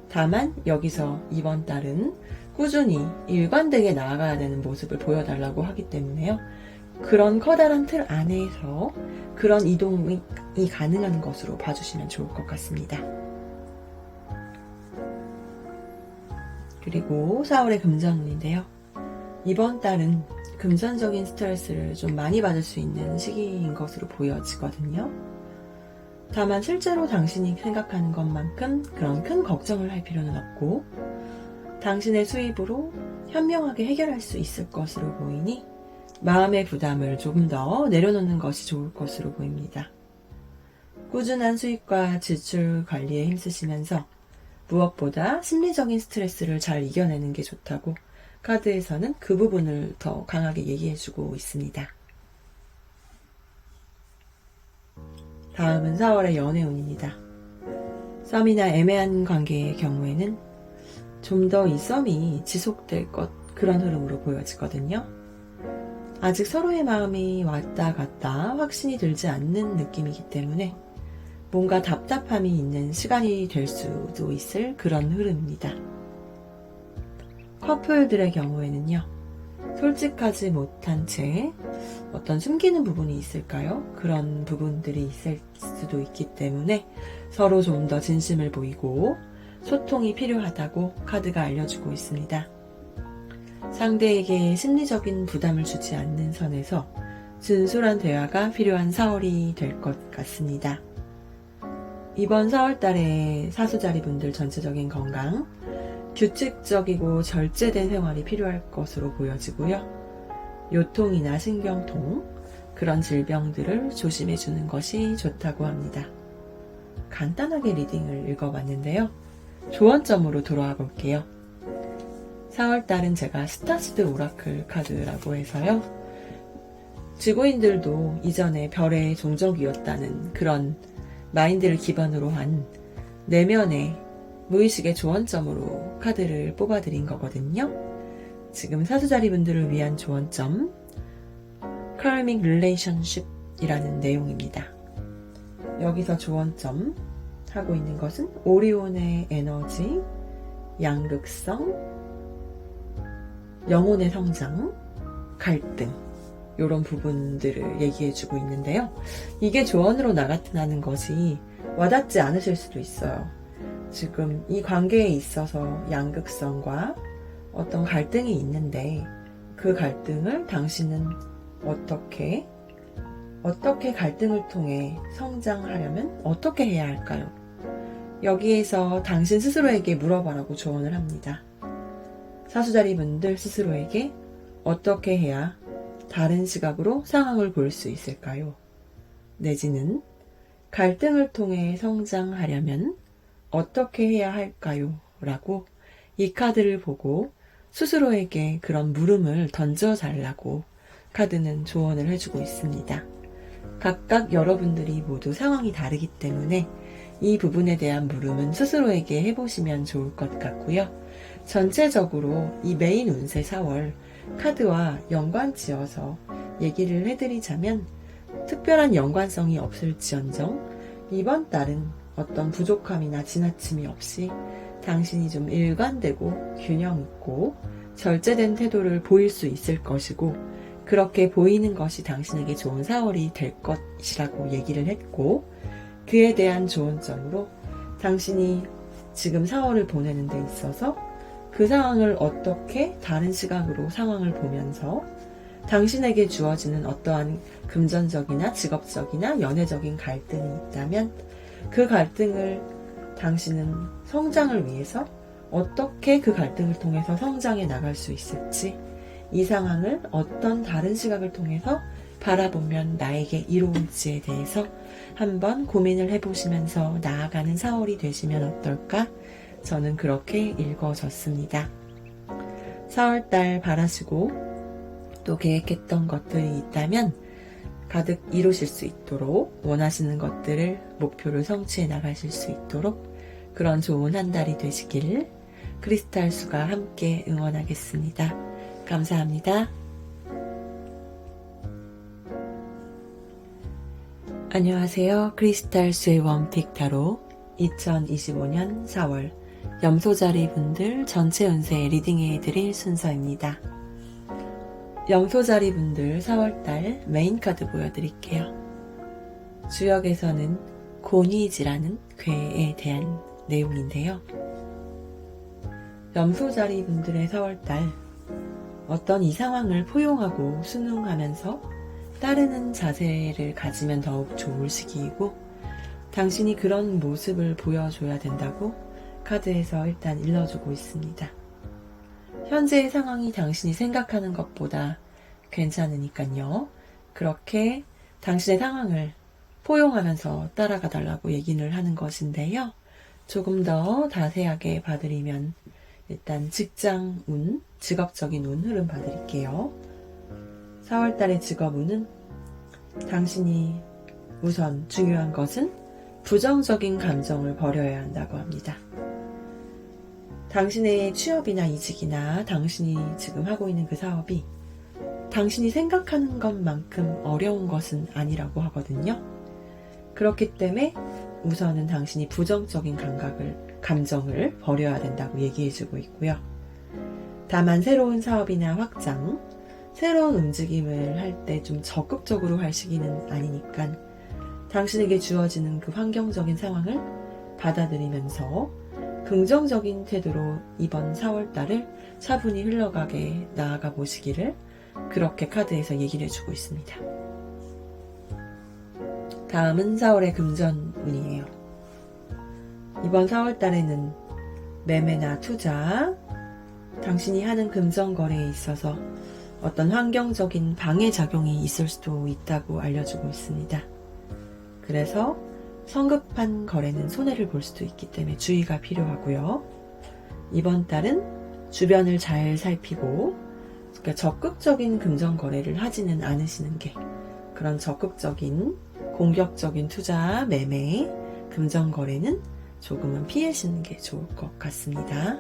다만 여기서 이번 달은 꾸준히 일관되게 나아가야 되는 모습을 보여달라고 하기 때문에요. 그런 커다란 틀 안에서 그런 이동이 가능한 것으로 봐주시면 좋을 것 같습니다. 그리고 4월의 금전운인데요. 이번 달은 금전적인 스트레스를 좀 많이 받을 수 있는 시기인 것으로 보여지거든요. 다만 실제로 당신이 생각하는 것만큼 그런 큰 걱정을 할 필요는 없고 당신의 수입으로 현명하게 해결할 수 있을 것으로 보이니 마음의 부담을 조금 더 내려놓는 것이 좋을 것으로 보입니다. 꾸준한 수입과 지출 관리에 힘쓰시면서 무엇보다 심리적인 스트레스를 잘 이겨내는 게 좋다고 카드에서는 그 부분을 더 강하게 얘기해주고 있습니다. 다음은 4월의 연애운입니다. 썸이나 애매한 관계의 경우에는 좀 더 이 썸이 지속될 그런 흐름으로 보여지거든요. 아직 서로의 마음이 왔다 갔다 확신이 들지 않는 느낌이기 때문에 뭔가 답답함이 있는 시간이 될 수도 있을 그런 흐름입니다. 커플들의 경우에는요, 솔직하지 못한 채 어떤 숨기는 부분이 있을까요? 그런 부분들이 있을 수도 있기 때문에 서로 좀 더 진심을 보이고 소통이 필요하다고 카드가 알려주고 있습니다. 상대에게 심리적인 부담을 주지 않는 선에서 진솔한 대화가 필요한 4월이 될 것 같습니다. 이번 4월달에 사수자리분들 전체적인 건강, 규칙적이고 절제된 생활이 필요할 것으로 보여지고요. 요통이나 신경통, 그런 질병들을 조심해주는 것이 좋다고 합니다. 간단하게 리딩을 읽어봤는데요. 조언점으로 돌아와 볼게요. 4월달은 제가 스타시드 오라클 카드라고 해서요. 지구인들도 이전에 별의 종족이었다는 그런 마인드를 기반으로 한 내면의 무의식의 조언점으로 카드를 뽑아드린 거거든요. 지금 사수자리분들을 위한 조언점, Karmic Relationship이라는 내용입니다. 여기서 조언점 하고 있는 것은 오리온의 에너지, 양극성, 영혼의 성장, 갈등 이런 부분들을 얘기해주고 있는데요. 이게 조언으로 나타나는 것이 와닿지 않으실 수도 있어요. 지금 이 관계에 있어서 양극성과 어떤 갈등이 있는데 그 갈등을 당신은 어떻게 갈등을 통해 성장하려면 어떻게 해야 할까요? 여기에서 당신 스스로에게 물어봐라고 조언을 합니다. 사수자리분들 스스로에게 어떻게 해야 다른 시각으로 상황을 볼 수 있을까요? 내지는 갈등을 통해 성장하려면 어떻게 해야 할까요? 라고 이 카드를 보고 스스로에게 그런 물음을 던져달라고 카드는 조언을 해주고 있습니다. 각각 여러분들이 모두 상황이 다르기 때문에 이 부분에 대한 물음은 스스로에게 해보시면 좋을 것 같고요. 전체적으로 이 메인 운세 4월 카드와 연관지어서 얘기를 해드리자면 특별한 연관성이 없을지언정 이번 달은 어떤 부족함이나 지나침이 없이 당신이 좀 일관되고 균형 있고 절제된 태도를 보일 수 있을 것이고 그렇게 보이는 것이 당신에게 좋은 4월이 될 것이라고 얘기를 했고 그에 대한 조언점으로 당신이 지금 4월을 보내는 데 있어서 그 상황을 어떻게 다른 시각으로 상황을 보면서 당신에게 주어지는 어떠한 금전적이나 직업적이나 연애적인 갈등이 있다면 그 갈등을 당신은 성장을 위해서 어떻게 그 갈등을 통해서 성장해 나갈 수 있을지 이 상황을 어떤 다른 시각을 통해서 바라보면 나에게 이로울지에 대해서 한번 고민을 해보시면서 나아가는 4월이 되시면 어떨까? 저는 그렇게 읽어졌습니다. 4월달 바라시고 또 계획했던 것들이 있다면 가득 이루실 수 있도록, 원하시는 것들을, 목표를 성취해 나가실 수 있도록 그런 좋은 한 달이 되시길 크리스탈수가 함께 응원하겠습니다. 감사합니다. 안녕하세요. 크리스탈수의 원픽 타로 2025년 4월 염소자리 분들 전체 운세 리딩해 드릴 순서입니다. 염소자리 분들 4월달 메인 카드 보여드릴게요. 주역에서는 고니지라는 괴에 대한 내용인데요. 염소자리 분들의 4월달 어떤 이 상황을 포용하고 순응하면서 따르는 자세를 가지면 더욱 좋을 시기이고, 당신이 그런 모습을 보여줘야 된다고 카드에서 일단 일러주고 있습니다. 현재의 상황이 당신이 생각하는 것보다 괜찮으니까요. 그렇게 당신의 상황을 포용하면서 따라가 달라고 얘기를 하는 것인데요. 조금 더 자세하게 봐드리면 일단 직장 운, 직업적인 운 흐름 봐드릴게요. 4월달의 직업 운은 당신이 우선 중요한 것은 부정적인 감정을 버려야 한다고 합니다. 당신의 취업이나 이직이나 당신이 지금 하고 있는 그 사업이 당신이 생각하는 것만큼 어려운 것은 아니라고 하거든요. 그렇기 때문에 우선은 당신이 부정적인 감정을 버려야 된다고 얘기해주고 있고요. 다만 새로운 사업이나 확장, 새로운 움직임을 할 때 좀 적극적으로 할 시기는 아니니까 당신에게 주어지는 그 환경적인 상황을 받아들이면서 긍정적인 태도로 이번 4월달을 차분히 흘러가게 나아가 보시기를 그렇게 카드에서 얘기를 해주고 있습니다. 다음은 4월의 금전운이에요. 이번 4월달에는 매매나 투자, 당신이 하는 금전거래에 있어서 어떤 환경적인 방해작용이 있을 수도 있다고 알려주고 있습니다. 그래서 성급한 거래는 손해를 볼 수도 있기 때문에 주의가 필요하고요. 이번 달은 주변을 잘 살피고, 그러니까 적극적인 금전거래를 하지는 않으시는 게, 그런 적극적인 공격적인 투자, 매매, 금전거래는 조금은 피하시는 게 좋을 것 같습니다.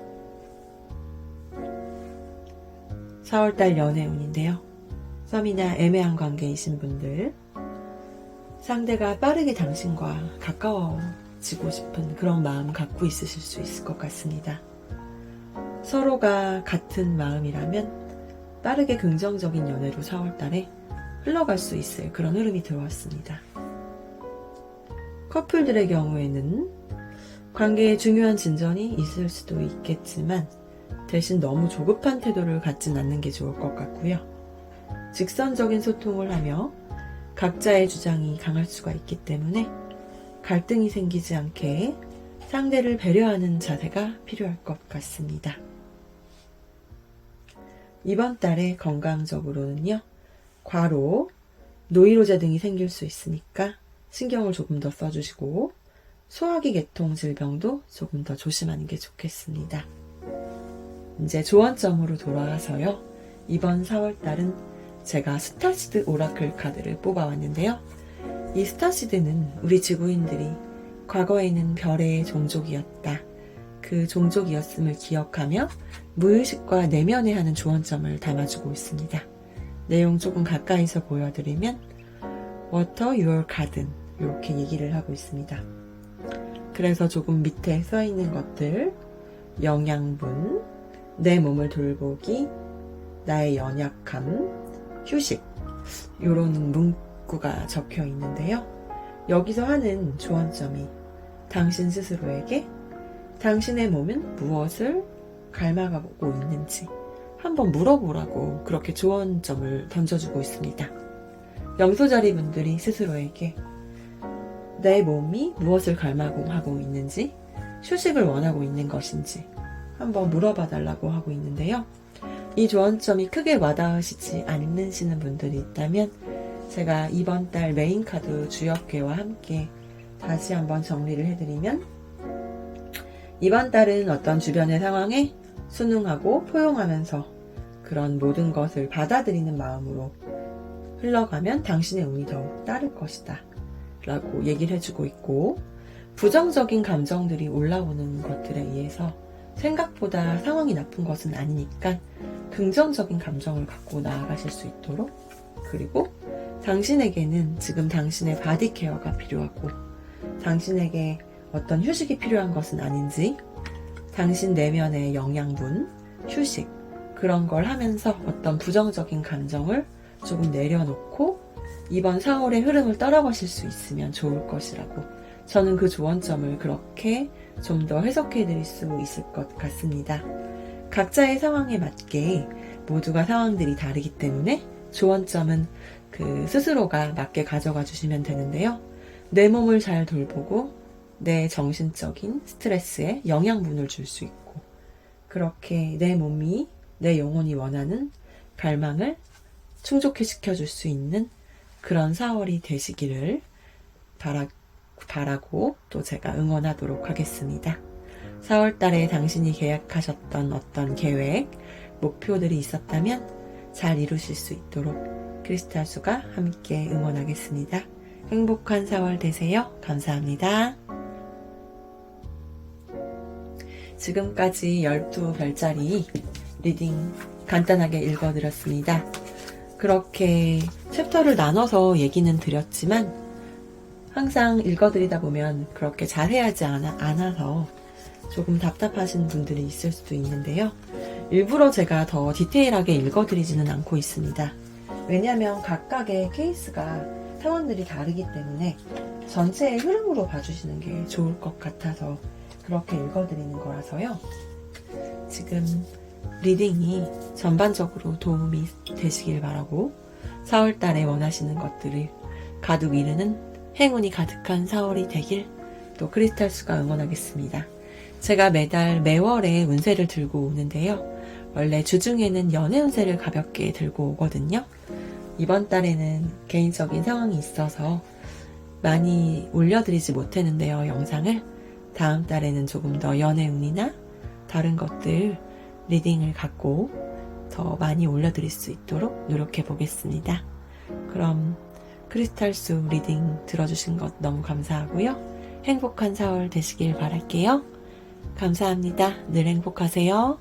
4월달 연애운인데요. 썸이나 애매한 관계이신 분들, 상대가 빠르게 당신과 가까워지고 싶은 그런 마음 갖고 있으실 수 있을 것 같습니다. 서로가 같은 마음이라면 빠르게 긍정적인 연애로 4월달에 흘러갈 수 있을 그런 흐름이 들어왔습니다. 커플들의 경우에는 관계에 중요한 진전이 있을 수도 있겠지만 대신 너무 조급한 태도를 갖진 않는 게 좋을 것 같고요. 직선적인 소통을 하며 각자의 주장이 강할 수가 있기 때문에 갈등이 생기지 않게 상대를 배려하는 자세가 필요할 것 같습니다. 이번 달에 건강적으로는요, 과로, 노이로제 등이 생길 수 있으니까 신경을 조금 더 써주시고 소화기 계통 질병도 조금 더 조심하는 게 좋겠습니다. 이제 조언점으로 돌아와서요. 이번 4월달은 제가 스타시드 오라클 카드를 뽑아왔는데요. 이 스타시드는 우리 지구인들이 과거에는 별의 종족이었다. 그 종족이었음을 기억하며 무의식과 내면에 하는 조언점을 담아주고 있습니다. 내용 조금 가까이서 보여드리면 Water your garden 이렇게 얘기를 하고 있습니다. 그래서 조금 밑에 써있는 것들, 영양분, 내 몸을 돌보기, 나의 연약함, 휴식, 이런 문구가 적혀 있는데요. 여기서 하는 조언점이 당신 스스로에게 당신의 몸은 무엇을 닮아가고 있는지 한번 물어보라고 그렇게 조언점을 던져주고 있습니다. 염소자리 분들이 스스로에게 내 몸이 무엇을 닮아가고 있는지, 휴식을 원하고 있는 것인지 한번 물어봐 달라고 하고 있는데요. 이 조언점이 크게 와닿으시지 않으시는 분들이 있다면 제가 이번 달 메인 카드 주역괴와 함께 다시 한번 정리를 해드리면, 이번 달은 어떤 주변의 상황에 순응하고 포용하면서 그런 모든 것을 받아들이는 마음으로 흘러가면 당신의 운이 더욱 따를 것이다 라고 얘기를 해주고 있고, 부정적인 감정들이 올라오는 것들에 의해서 생각보다 상황이 나쁜 것은 아니니까 긍정적인 감정을 갖고 나아가실 수 있도록, 그리고 당신에게는 지금 당신의 바디 케어가 필요하고 당신에게 어떤 휴식이 필요한 것은 아닌지, 당신 내면의 영양분, 휴식, 그런 걸 하면서 어떤 부정적인 감정을 조금 내려놓고 이번 4월의 흐름을 따라가실 수 있으면 좋을 것이라고, 저는 그 조언점을 그렇게 좀 더 해석해 드릴 수 있을 것 같습니다. 각자의 상황에 맞게 모두가 상황들이 다르기 때문에 조언점은 그 스스로가 맞게 가져가 주시면 되는데요. 내 몸을 잘 돌보고 내 정신적인 스트레스에 영양분을 줄 수 있고, 그렇게 내 몸이, 내 영혼이 원하는 갈망을 충족해 시켜줄 수 있는 그런 4월이 되시기를 바라고 또 제가 응원하도록 하겠습니다. 4월 달에 당신이 계획하셨던 어떤 계획, 목표들이 있었다면 잘 이루실 수 있도록 크리스탈수가 함께 응원하겠습니다. 행복한 4월 되세요. 감사합니다. 지금까지 12별짜리 리딩 간단하게 읽어드렸습니다. 그렇게 챕터를 나눠서 얘기는 드렸지만 항상 읽어드리다 보면 그렇게 자세하지 않아서 조금 답답하신 분들이 있을 수도 있는데요. 일부러 제가 더 디테일하게 읽어드리지는 않고 있습니다. 왜냐하면 각각의 케이스가 상황들이 다르기 때문에 전체의 흐름으로 봐주시는 게 좋을 것 같아서 그렇게 읽어드리는 거라서요. 지금 리딩이 전반적으로 도움이 되시길 바라고, 4월달에 원하시는 것들을 가득 이루는 행운이 가득한 4월이 되길 또 크리스탈수가 응원하겠습니다. 제가 매월에 운세를 들고 오는데요. 원래 주중에는 연애 운세를 가볍게 들고 오거든요. 이번 달에는 개인적인 상황이 있어서 많이 올려드리지 못했는데요, 영상을. 다음 달에는 조금 더 연애운이나 다른 것들 리딩을 갖고 더 많이 올려드릴 수 있도록 노력해 보겠습니다. 그럼 크리스탈수 리딩 들어주신 것 너무 감사하고요. 행복한 4월 되시길 바랄게요. 감사합니다. 늘 행복하세요.